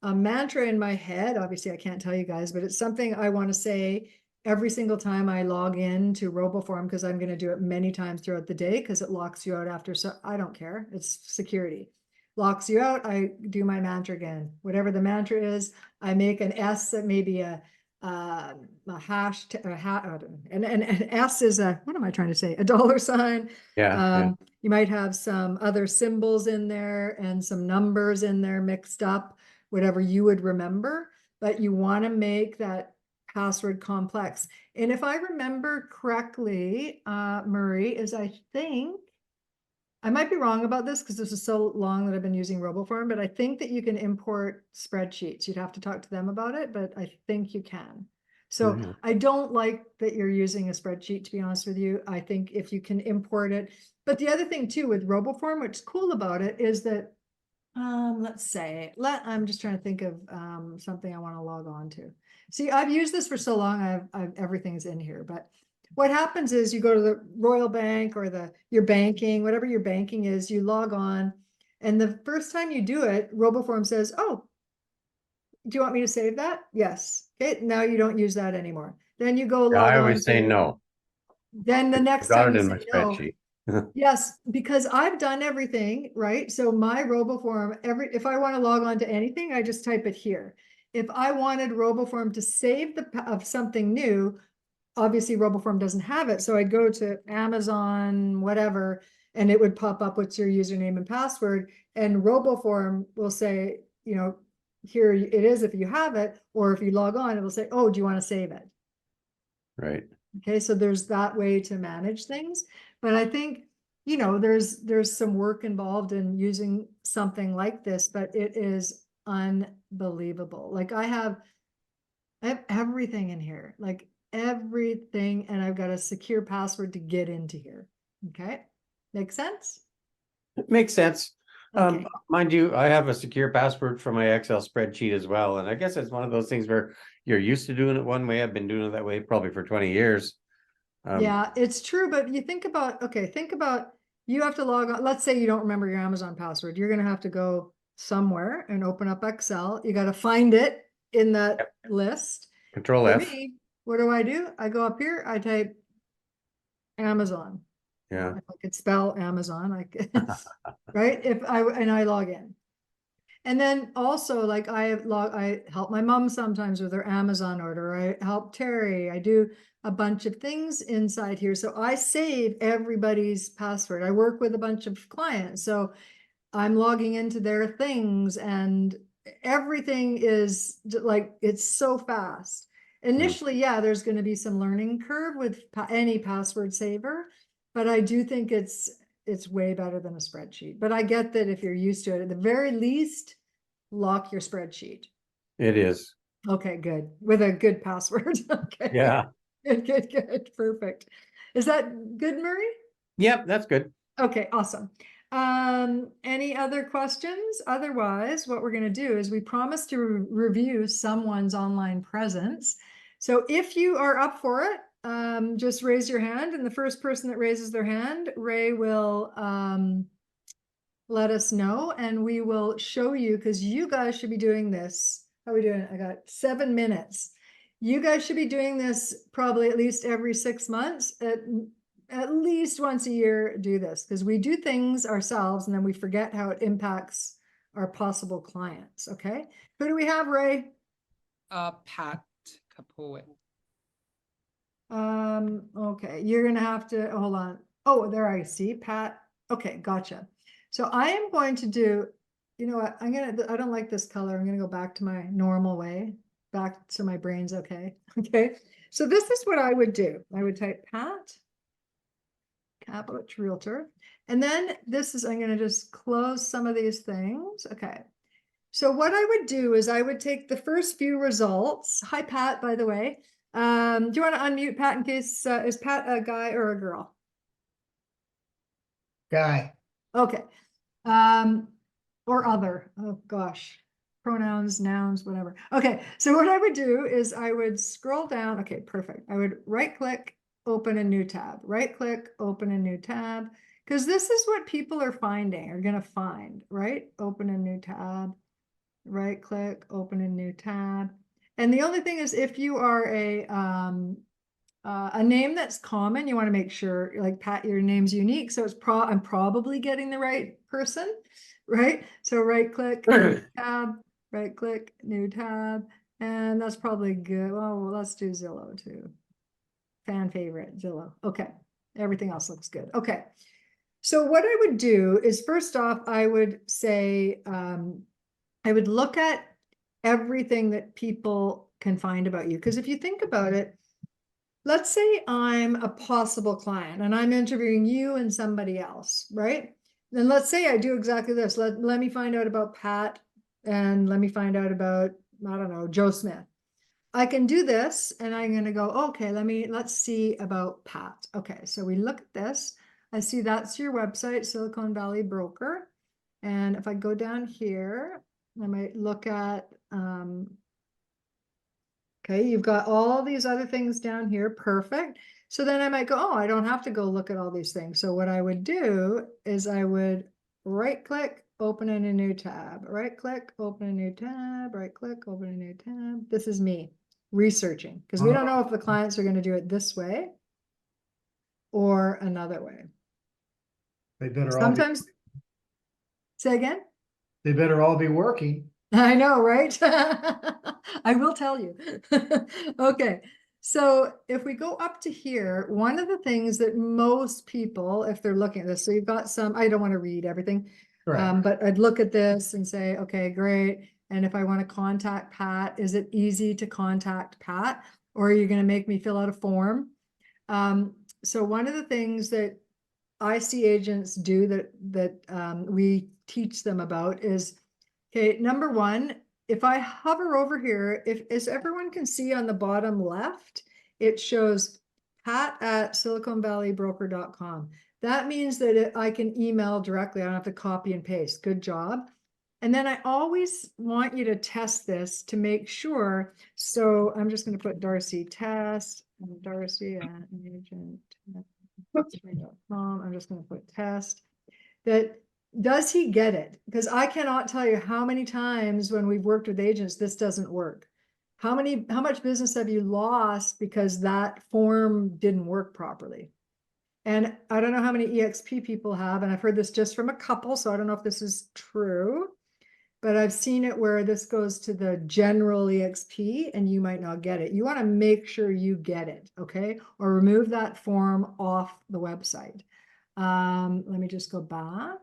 Speaker 1: mantra in my head. Obviously I can't tell you guys, but it's something I want to say every single time I log in to RoboForm, because I'm going to do it many times throughout the day, because it locks you out after. So I don't care. It's security. Locks you out. I do my mantra again. Whatever the mantra is, I make an S that may be a hash, and S is a, what am I trying to say? A dollar sign.
Speaker 7: Yeah.
Speaker 1: You might have some other symbols in there and some numbers in there mixed up, whatever you would remember, but you want to make that password complex. And if I remember correctly, Murray, is I think, I might be wrong about this because this is so long that I've been using RoboForm, but I think that you can import spreadsheets. You'd have to talk to them about it, but I think you can. So I don't like that you're using a spreadsheet, to be honest with you. I think if you can import it, but the other thing too with RoboForm, what's cool about it is that, let's say, I'm just trying to think of something I want to log on to. See, I've used this for so long, everything's in here, but what happens is you go to the Royal Bank or your banking, whatever your banking is, you log on, and the first time you do it, RoboForm says, oh, do you want me to save that? Yes. Okay, now you don't use that anymore. Then you go log on.
Speaker 7: I always say no.
Speaker 1: Then the next
Speaker 7: Got
Speaker 1: time
Speaker 7: it
Speaker 1: you
Speaker 7: in my
Speaker 1: say no.
Speaker 7: spreadsheet.
Speaker 1: Yes, because I've done everything, right? So my RoboForm, if I want to log on to anything, I just type it here. If I wanted RoboForm to save of something new, obviously RoboForm doesn't have it. So I'd go to Amazon, whatever, and it would pop up, what's your username and password? And RoboForm will say, here it is if you have it, or if you log on, it will say, oh, do you want to save it?
Speaker 7: Right.
Speaker 1: Okay, so there's that way to manage things. But I think, there's some work involved in using something like this, but it is unbelievable. Like I have everything in here, like everything, and I've got a secure password to get into here. Okay, make sense?
Speaker 7: It makes sense.
Speaker 1: Okay.
Speaker 7: Mind you, I have a secure password for my Excel spreadsheet as well. And I guess it's one of those things where you're used to doing it one way. I've been doing it that way probably for 20 years.
Speaker 1: Yeah, it's true. But you think about, you have to log on. Let's say you don't remember your Amazon password. You're going to have to go somewhere and open up Excel. You got to find it in that list.
Speaker 7: Control
Speaker 1: For
Speaker 7: F.
Speaker 1: me, what do? I go up here, I type Amazon.
Speaker 7: Yeah.
Speaker 1: If I could spell Amazon, right? And I log in. And then also, like I help my mom sometimes with her Amazon order. I help Terry. I do a bunch of things inside here. So I save everybody's password. I work with a bunch of clients. So I'm logging into their things, and everything is like, it's so fast. Initially, yeah, there's going to be some learning curve with any password saver, but I do think it's way better than a spreadsheet. But I get that if you're used to it, at the very least, lock your spreadsheet.
Speaker 7: It is.
Speaker 1: Okay, good. With a good password. Okay.
Speaker 7: Yeah.
Speaker 1: Good. Perfect. Is that good, Murray?
Speaker 7: Yep, that's good.
Speaker 1: Okay, awesome. Any other questions? Otherwise, what we're going to do is we promise to review someone's online presence. So if you are up for it, just raise your hand, and the first person that raises their hand, Ray will let us know, and we will show you, because you guys should be doing this. How are we doing? I got 7 minutes. You guys should be doing this probably at least every 6 months, at least once a year. Do this, because we do things ourselves and then we forget how it impacts our possible clients. Okay, who do we have, Ray?
Speaker 2: Pat Capoe.
Speaker 1: Okay, you're gonna have to hold on. Oh, there I see Pat. Okay, gotcha. So I am going to do, you know what, I don't like this color. I'm gonna go back to my normal way, back so my brain's okay. Okay, so this is what I would do. I would type Pat Capoe Realtor, and then this is, I'm gonna just close some of these things. Okay, so what I would do is I would take the first few results. Hi, Pat, by the way. Do you want to unmute Pat in case, is Pat a guy or a girl?
Speaker 8: Guy.
Speaker 1: Okay. Or other. Oh gosh. Pronouns, nouns, whatever. Okay. So what I would do is I would scroll down. Okay, perfect. I would right click, open a new tab, right click, open a new tab. Because this is what people are gonna find, right? Open a new tab, right click, open a new tab. And the only thing is, if you are a name that's common, you want to make sure, like Pat, your name's unique. So I'm probably getting the right person, right? So right click, new tab, right click, new tab. And that's probably good. Well, let's do Zillow too. Fan favorite, Zillow. Okay. Everything else looks good. Okay. So what I would do is, first off, I would say, I would look at everything that people can find about you. Because if you think about it, let's say I'm a possible client and I'm interviewing you and somebody else, right? Then let's say I do exactly this. Let me find out about Pat, and let me find out about, I don't know, Joe Smith. I can do this, and I'm going to go, okay, let's see about Pat. Okay, so we look at this. I see that's your website, Silicon Valley Broker. And if I go down here, I might look at, okay, you've got all these other things down here. Perfect. So then I might go, oh, I don't have to go look at all these things. So what I would do is I would right click, open in a new tab, right click, open a new tab, right click, open a new tab. This is me researching, because we don't know if the clients are going to do it this way or another way.
Speaker 8: They better
Speaker 1: Sometimes, say again?
Speaker 8: They better all be working.
Speaker 1: I know, right? I will tell you. Okay. So if we go up to here, one of the things that most people, if they're looking at this, so you've got some, I don't want to read everything,
Speaker 8: Right.
Speaker 1: but I'd look at this and say, okay, great. And if I want to contact Pat, is it easy to contact Pat, or are you going to make me fill out a form? So one of the things that I see agents do that we teach them about is, okay, number one, if I hover over here, as everyone can see on the bottom left, it shows pat@siliconvalleybroker.com. That means that I can email directly. I don't have to copy and paste. Good job. And then I always want you to test this to make sure. So I'm just going to put Darci test, Darci at agent. I'm just going to put test. That does he get it? Because I cannot tell you how many times when we've worked with agents, this doesn't work. How much business have you lost because that form didn't work properly? And I don't know how many EXP people have, and I've heard this just from a couple, so I don't know if this is true, but I've seen it where this goes to the general EXP and you might not get it. You want to make sure you get it, okay? Or remove that form off the website. Let me just go back.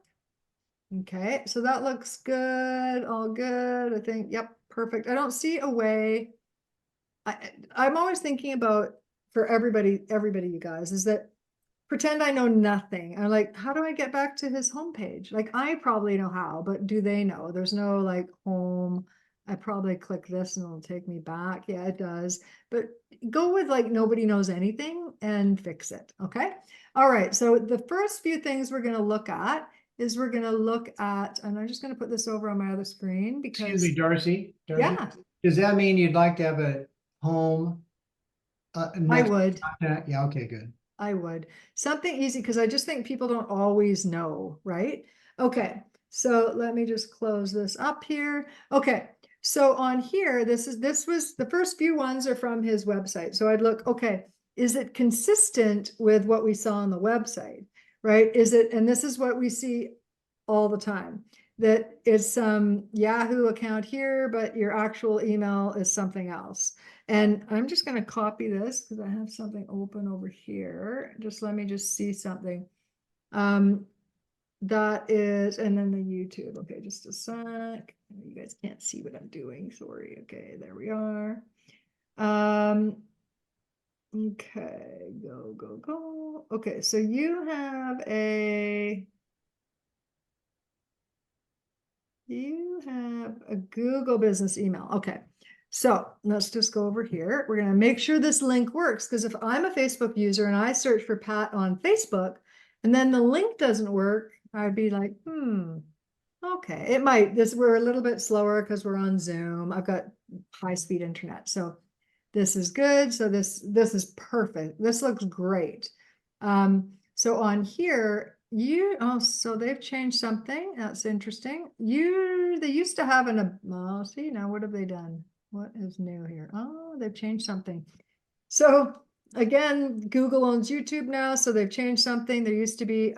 Speaker 1: Okay, so that looks good, all good. I think, yep, perfect. I don't see a way. I'm always thinking about, for everybody, you guys, is that pretend I know nothing. I'm like, how do I get back to his homepage? Like, I probably know how, but do they know? There's no like home. I probably click this and it'll take me back. Yeah, it does. But go with like nobody knows anything and fix it. Okay. All right. So the first few things we're going to look at is we're gonna look at, and I'm just gonna put this over on my other screen
Speaker 8: Excuse
Speaker 1: because,
Speaker 8: me, Darcy.
Speaker 1: yeah,
Speaker 8: Does that mean you'd like to have a home?
Speaker 1: I
Speaker 8: Next
Speaker 1: would.
Speaker 8: contact? Yeah, okay, good.
Speaker 1: I would. Something easy, because I just think people don't always know, right? Okay, so let me just close this up here. Okay, so on here, this was, the first few ones are from his website. So I'd look, okay, is it consistent with what we saw on the website, right? Is it, and this is what we see all the time, that it's some Yahoo account here, but your actual email is something else. And I'm just going to copy this because I have something open over here. Just let me just see something. That is, and then the YouTube. Okay, just a sec. You guys can't see what I'm doing. Sorry. Okay, there we are. Okay, go. Okay, so you have a Google business email. Okay. So let's just go over here. We're going to make sure this link works, because if I'm a Facebook user and I search for Pat on Facebook and then the link doesn't work, I'd be like, okay, it might. We're a little bit slower because we're on Zoom. I've got high-speed internet. So this is good. So this is perfect. This looks great. So on here, so they've changed something. That's interesting. They used to have see, now what have they done? What is new here? Oh, they've changed something. So again, Google owns YouTube now, so they've changed something. There used to be,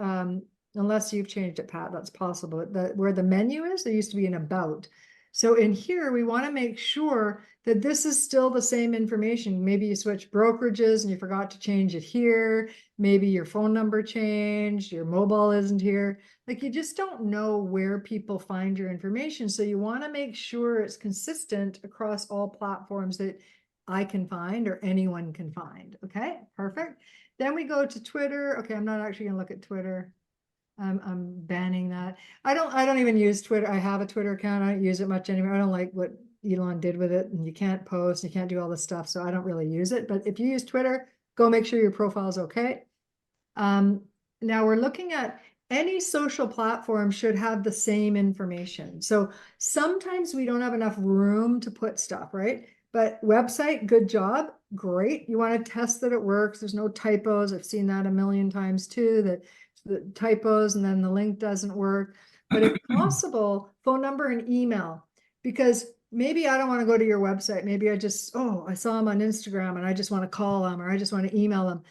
Speaker 1: unless you've changed it, Pat, that's possible. Where the menu is, there used to be an about. So in here, we want to make sure that this is still the same information. Maybe you switch brokerages and you forgot to change it here. Maybe your phone number changed, your mobile isn't here. Like, you just don't know where people find your information. So you want to make sure it's consistent across all platforms that I can find or anyone can find. Okay, perfect. Then we go to Twitter. Okay, I'm not actually gonna look at Twitter. I'm banning that. I don't even use Twitter. I have a Twitter account. I don't use it much anymore. I don't like what Elon did with it, and you can't post, you can't do all this stuff, so I don't really use it. But if you use Twitter, go make sure your profile is okay. Now we're looking at any social platform should have the same information. So sometimes we don't have enough room to put stuff, right? But website, good job, great. You want to test that it works. There's no typos. I've seen that a million times too, that the typos and then the link doesn't work. But if possible, phone number and email, because maybe I don't want to go to your website. Maybe I saw them on Instagram and I just want to call them, or I just want to email them.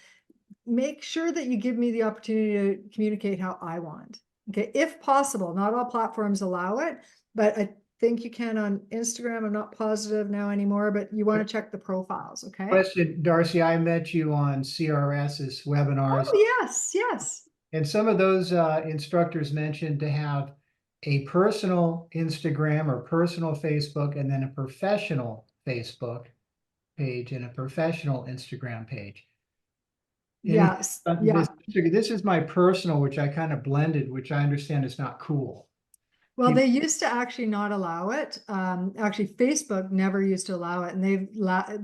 Speaker 1: Make sure that you give me the opportunity to communicate how I want. Okay, if possible. Not all platforms allow it, but I think you can on Instagram. I'm not positive now anymore, but you want to check the profiles. Okay.
Speaker 8: Question, Darcy, I met you on CRS's webinars.
Speaker 1: Oh, yes.
Speaker 8: And some of those instructors mentioned to have a personal Instagram or personal Facebook, and then a professional Facebook page and a professional Instagram page.
Speaker 1: Yes. Yeah.
Speaker 8: This is my personal, which I kind of blended, which I understand is not cool.
Speaker 1: Well, they used to actually not allow it. Actually, Facebook never used to allow it, and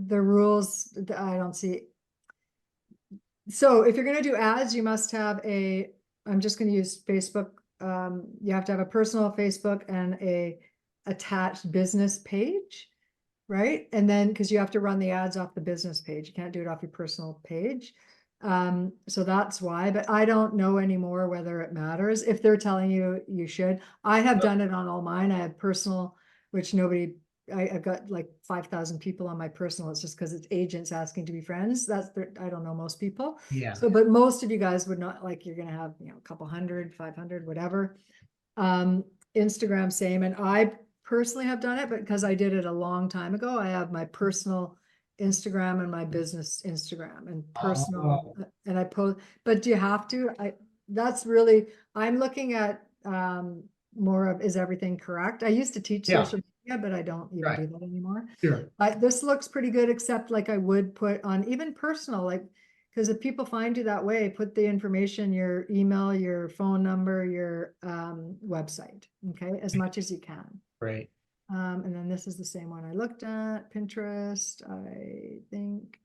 Speaker 1: the rules, I don't see. So if you're going to do ads, you must have I'm just going to use Facebook. You have to have a personal Facebook and a attached business page, right? And then, because you have to run the ads off the business page, you can't do it off your personal page. So that's why, but I don't know anymore whether it matters. If they're telling you you should, I have done it on all mine. I have personal, which I've got like 5,000 people on my personal. It's just because it's agents asking to be friends. I don't know most people.
Speaker 8: Yeah.
Speaker 1: So, but most of you guys would not, like, you're going to have, a couple hundred, 500, whatever. Instagram, same. And I personally have done it, but because I did it a long time ago, I have my personal Instagram and my business Instagram and personal, and I post, but do you have to? I'm looking at more of, is everything correct? I used to teach social media, but I don't even do that anymore.
Speaker 8: Sure.
Speaker 1: This looks pretty good, except like I would put on even personal, like, because if people find you that way, put the information, your email, your phone number, your website, okay, as much as you can.
Speaker 8: Right.
Speaker 1: And then this is the same one I looked at, Pinterest, I think.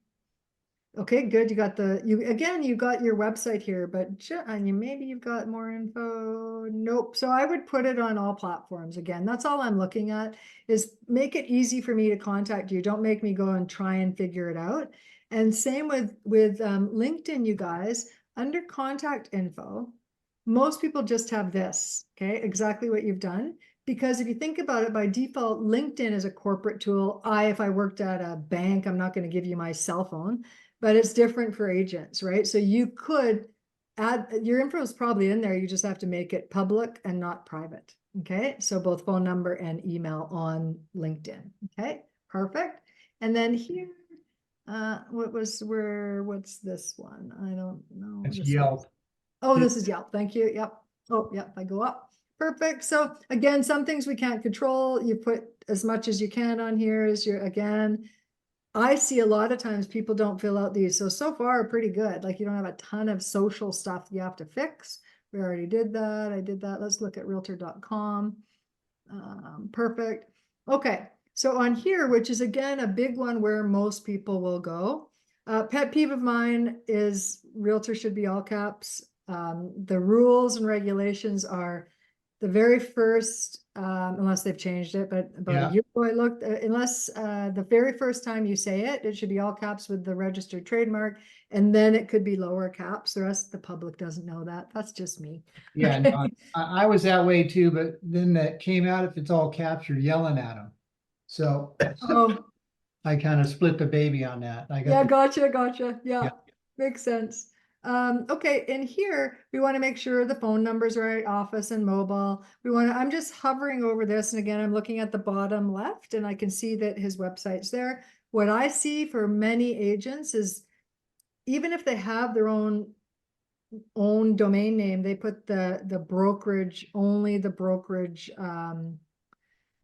Speaker 1: Okay, good. You got you got your website here, but and maybe you've got more info. Nope. So I would put it on all platforms again. That's all I'm looking at is make it easy for me to contact you. Don't make me go and try and figure it out. And same with LinkedIn, you guys, under contact info, most people just have this, okay, exactly what you've done. Because if you think about it, by default, LinkedIn is a corporate tool. If I worked at a bank, I'm not going to give you my cell phone, but it's different for agents, right? So you could add, your info is probably in there. You just have to make it public and not private. Okay. So both phone number and email on LinkedIn. Okay. Perfect. And then here, what's this one? I don't know.
Speaker 8: It's
Speaker 1: This
Speaker 8: Yelp.
Speaker 1: one. Oh, this is Yelp. Thank you. Yep. Oh, yep. I go up. Perfect. So again, some things we can't control. You put as much as you can on here as again, I see a lot of times people don't fill out these. So far pretty good. Like you don't have a ton of social stuff you have to fix. We already did that. I did that. Let's look at realtor.com. Perfect. Okay. So on here, which is again, a big one where most people will go. Pet peeve of mine is realtor should be all caps. The rules and regulations are the very first, unless they've changed it, but about
Speaker 8: Yeah.
Speaker 1: a year ago I looked, unless the very first time you say it, it should be all caps with the registered trademark, and then it could be lower caps. The rest of the public doesn't know that. That's just me.
Speaker 8: Yeah,
Speaker 1: Okay.
Speaker 8: no, I was that way too, but then that came out, if it's all caps, you're yelling at them. So
Speaker 1: Oh,
Speaker 8: I kind of split the baby on that. I
Speaker 1: yeah,
Speaker 8: got
Speaker 1: gotcha. Yeah,
Speaker 8: Yeah.
Speaker 1: makes sense. Okay, in here, we want to make sure the phone numbers are right, office and mobile. I'm just hovering over this, and again, I'm looking at the bottom left, and I can see that his website's there. What I see for many agents is, even if they have their own domain name, they put the brokerage, only the brokerage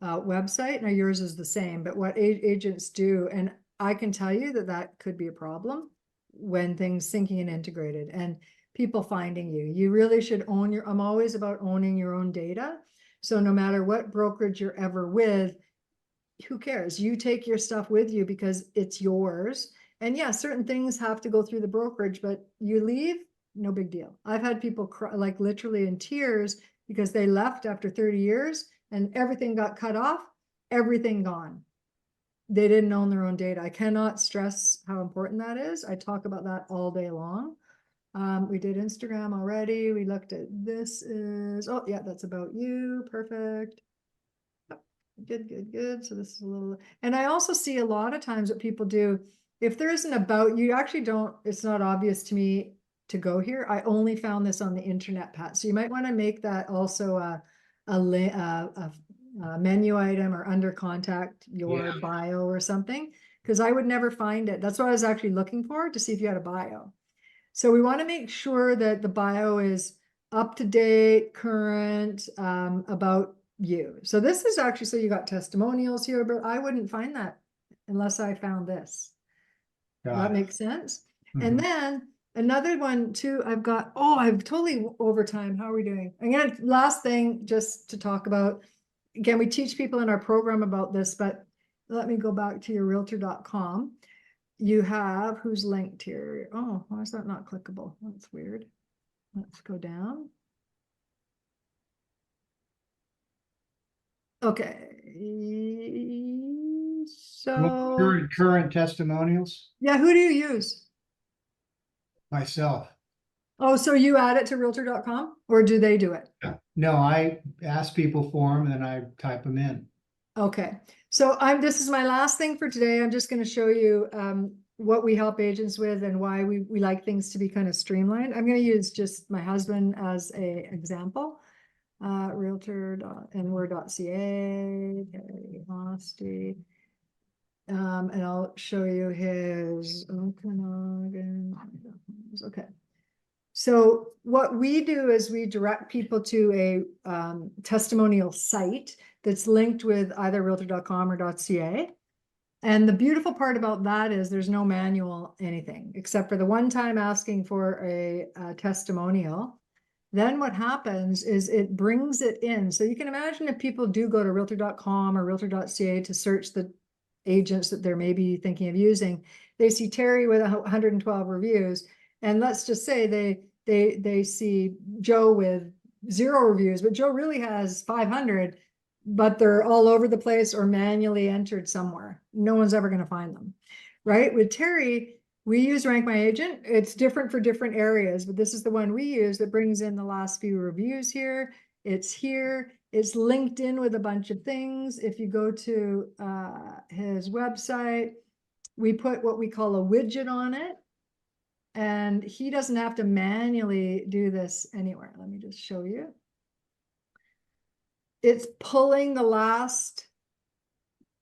Speaker 1: website. Now yours is the same, but what agents do, and I can tell you that could be a problem when things syncing and integrated and people finding you. You really should own I'm always about owning your own data. So no matter what brokerage you're ever with, who cares? You take your stuff with you because it's yours. And yeah, certain things have to go through the brokerage, but you leave, no big deal. I've had people cry, like literally in tears, because they left after 30 years and everything got cut off, everything gone. They didn't own their own data. I cannot stress how important that is. I talk about that all day long. We did Instagram already. We looked at oh yeah, that's about you. Perfect. Good. So this is a little, and I also see a lot of times what people do, if there isn't about you, actually don't, it's not obvious to me to go here. I only found this on the internet, Pat. So you might want to make that also a menu item, or under contact your bio or something, because I would never find it. That's what I was actually looking for, to see if you had a bio. So we want to make sure that the bio is up to date, current, about you. So this is actually, so you got testimonials here, but I wouldn't find that unless I found this. That makes sense. And then another one too, I've got, I've totally over time. How are we doing? Again, last thing just to talk about. Again, we teach people in our program about this, but let me go back to your realtor.com. You have, who's linked here? Oh, why is that not clickable? That's weird. Let's go down. Okay. So
Speaker 8: current testimonials
Speaker 1: yeah, who do you use?
Speaker 8: myself.
Speaker 1: Oh, so you add it to realtor.com, or do they do it?
Speaker 8: No, I ask people for them and then I type them in.
Speaker 1: Okay. So this is my last thing for today. I'm just going to show you what we help agents with and why we like things to be kind of streamlined. I'm going to use just my husband as a example. Realtor.nwer.ca, Gary Hosty. And I'll show you his Okanagan. Okay. So what we do is we direct people to a testimonial site that's linked with either realtor.com or .ca. And the beautiful part about that is there's no manual anything, except for the one time asking for a testimonial. Then what happens is it brings it in. So you can imagine if people do go to realtor.com or realtor.ca to search the agents that they're maybe thinking of using. They see Terry with 112 reviews, and let's just say they see Joe with 0 reviews, but Joe really has 500, but they're all over the place or manually entered somewhere. No one's ever going to find them, right? With Terry, we use Rank My Agent. It's different for different areas, but this is the one we use that brings in the last few reviews here. It's here. It's linked in with a bunch of things. If you go to his website, we put what we call a widget on it. And he doesn't have to manually do this anywhere. Let me just show you. It's pulling the last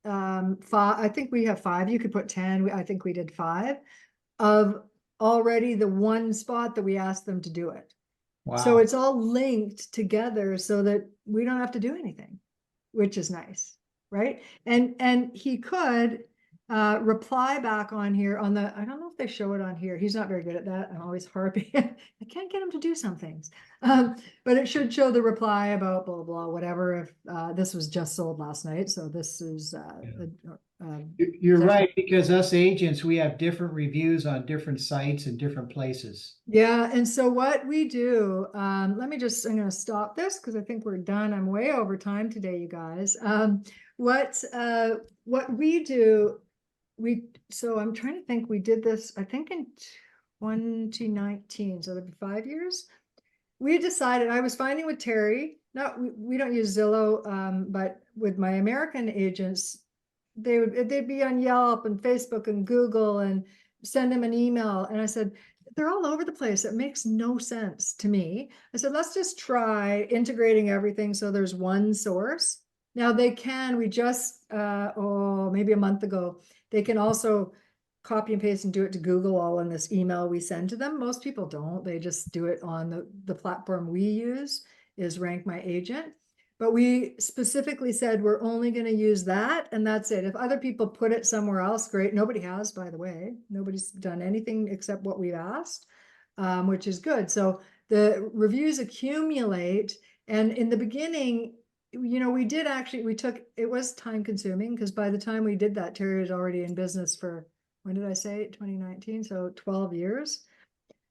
Speaker 1: 5. I think we have 5. You could put 10. I think we did 5 of already the one spot that we asked them to do it. So
Speaker 8: Wow.
Speaker 1: it's all linked together so that we don't have to do anything, which is nice, right? And he could reply back on here on the, I don't know if they show it on here. He's not very good at that. I'm always harping. I can't get him to do some things. But it should show the reply about blah, blah, whatever. If this was just sold last night. So this is,
Speaker 8: You're right, because us agents, we have different reviews on different sites and different places.
Speaker 1: yeah. And so what we do, I'm going to stop this because I think we're done. I'm way over time today, you guys. What we do, so I'm trying to think, we did this, I think in 2019, so that'd be 5 years. We decided, I was finding with Terry, we don't use Zillow, but with my American agents, they'd be on Yelp and Facebook and Google and send them an email. And I said, they're all over the place. It makes no sense to me. I said, let's just try integrating everything so there's one source. Now they can, we just, maybe a month ago, they can also copy and paste and do it to Google all in this email we send to them. Most people don't. They just do it on the platform we use is Rank My Agent. But we specifically said we're only going to use that and that's it. If other people put it somewhere else, great. Nobody has, by the way. Nobody's done anything except what we've asked, which is good. So the reviews accumulate. And in the beginning, you know, it was time consuming because by the time we did that, Terry was already in business for, when did I say it? 2019, so 12 years.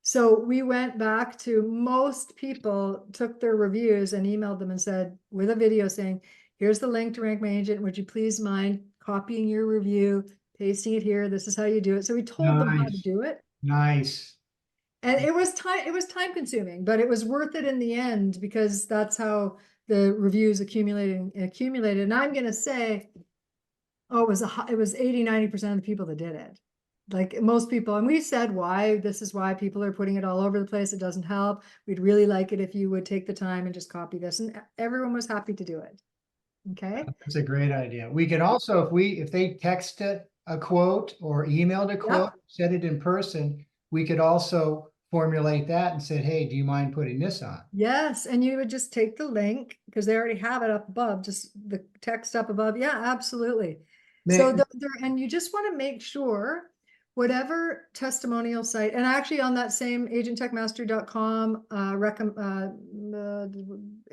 Speaker 1: So we went back to most people, took their reviews and emailed them and said, with a video saying, here's the link to Rank My Agent. Would you please mind copying your review, pasting it here? This is how you do it. So we told them how to
Speaker 8: Nice.
Speaker 1: do it.
Speaker 8: Nice.
Speaker 1: And it was time consuming, but it was worth it in the end because that's how the reviews accumulated. And I'm going to say, it was 80-90% of the people that did it. Like most people, and we said this is why people are putting it all over the place. It doesn't help. We'd really like it if you would take the time and just copy this. And everyone was happy to do it. Okay.
Speaker 8: That's a great idea. We could also, if they texted a quote or emailed a quote, said it in person, we could also formulate that and said, hey, do you mind putting this on?
Speaker 1: Yes. And you would just take the link because they already have it up above, just the text up above. Yeah, absolutely. So and you just want to make sure whatever testimonial site, and actually on that same agenttechmastery.com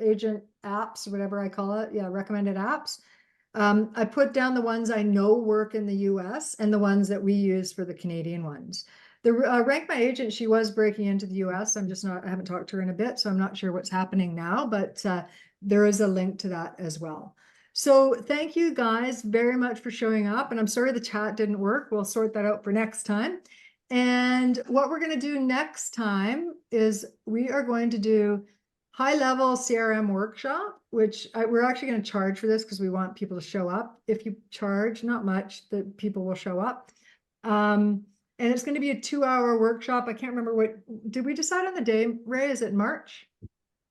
Speaker 1: agent apps, whatever I call it. Yeah, recommended apps. I put down the ones I know work in the US and the ones that we use for the Canadian ones. The Rank My Agent, she was breaking into the US. I haven't talked to her in a bit, so I'm not sure what's happening now, but there is a link to that as well. So thank you guys very much for showing up. And I'm sorry the chat didn't work. We'll sort that out for next time. And what we're going to do next time is we are going to do high-level CRM workshop, which we're actually going to charge for this because we want people to show up. If you charge, not much, the people will show up. And it's going to be a 2-hour workshop. I can't remember did we decide on the day, Ray? Is it March?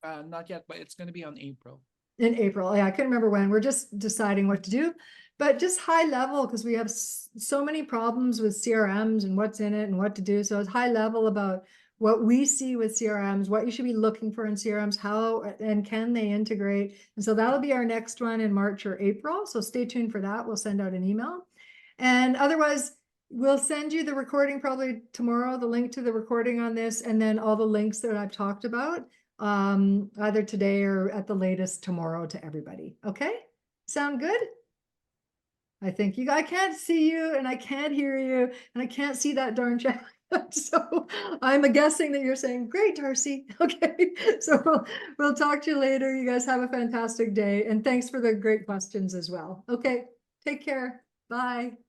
Speaker 9: Not yet, but it's going to be on April.
Speaker 1: In April. Yeah, I couldn't remember when. We're just deciding what to do, but just high level because we have so many problems with CRMs and what's in it and what to do. So it's high level about what we see with CRMs, what you should be looking for in CRMs, how and can they integrate. And so that'll be our next one in March or April. So stay tuned for that. We'll send out an email. And otherwise, we'll send you the recording probably tomorrow, the link to the recording on this, and then all the links that I've talked about. Either today or at the latest tomorrow to everybody. Okay, sound good? I think I can't see you and I can't hear you and I can't see that darn chat. So I'm guessing that you're saying, great, Darcy. Okay, so we'll talk to you later. You guys have a fantastic day. And thanks for the great questions as well. Okay, take care. Bye.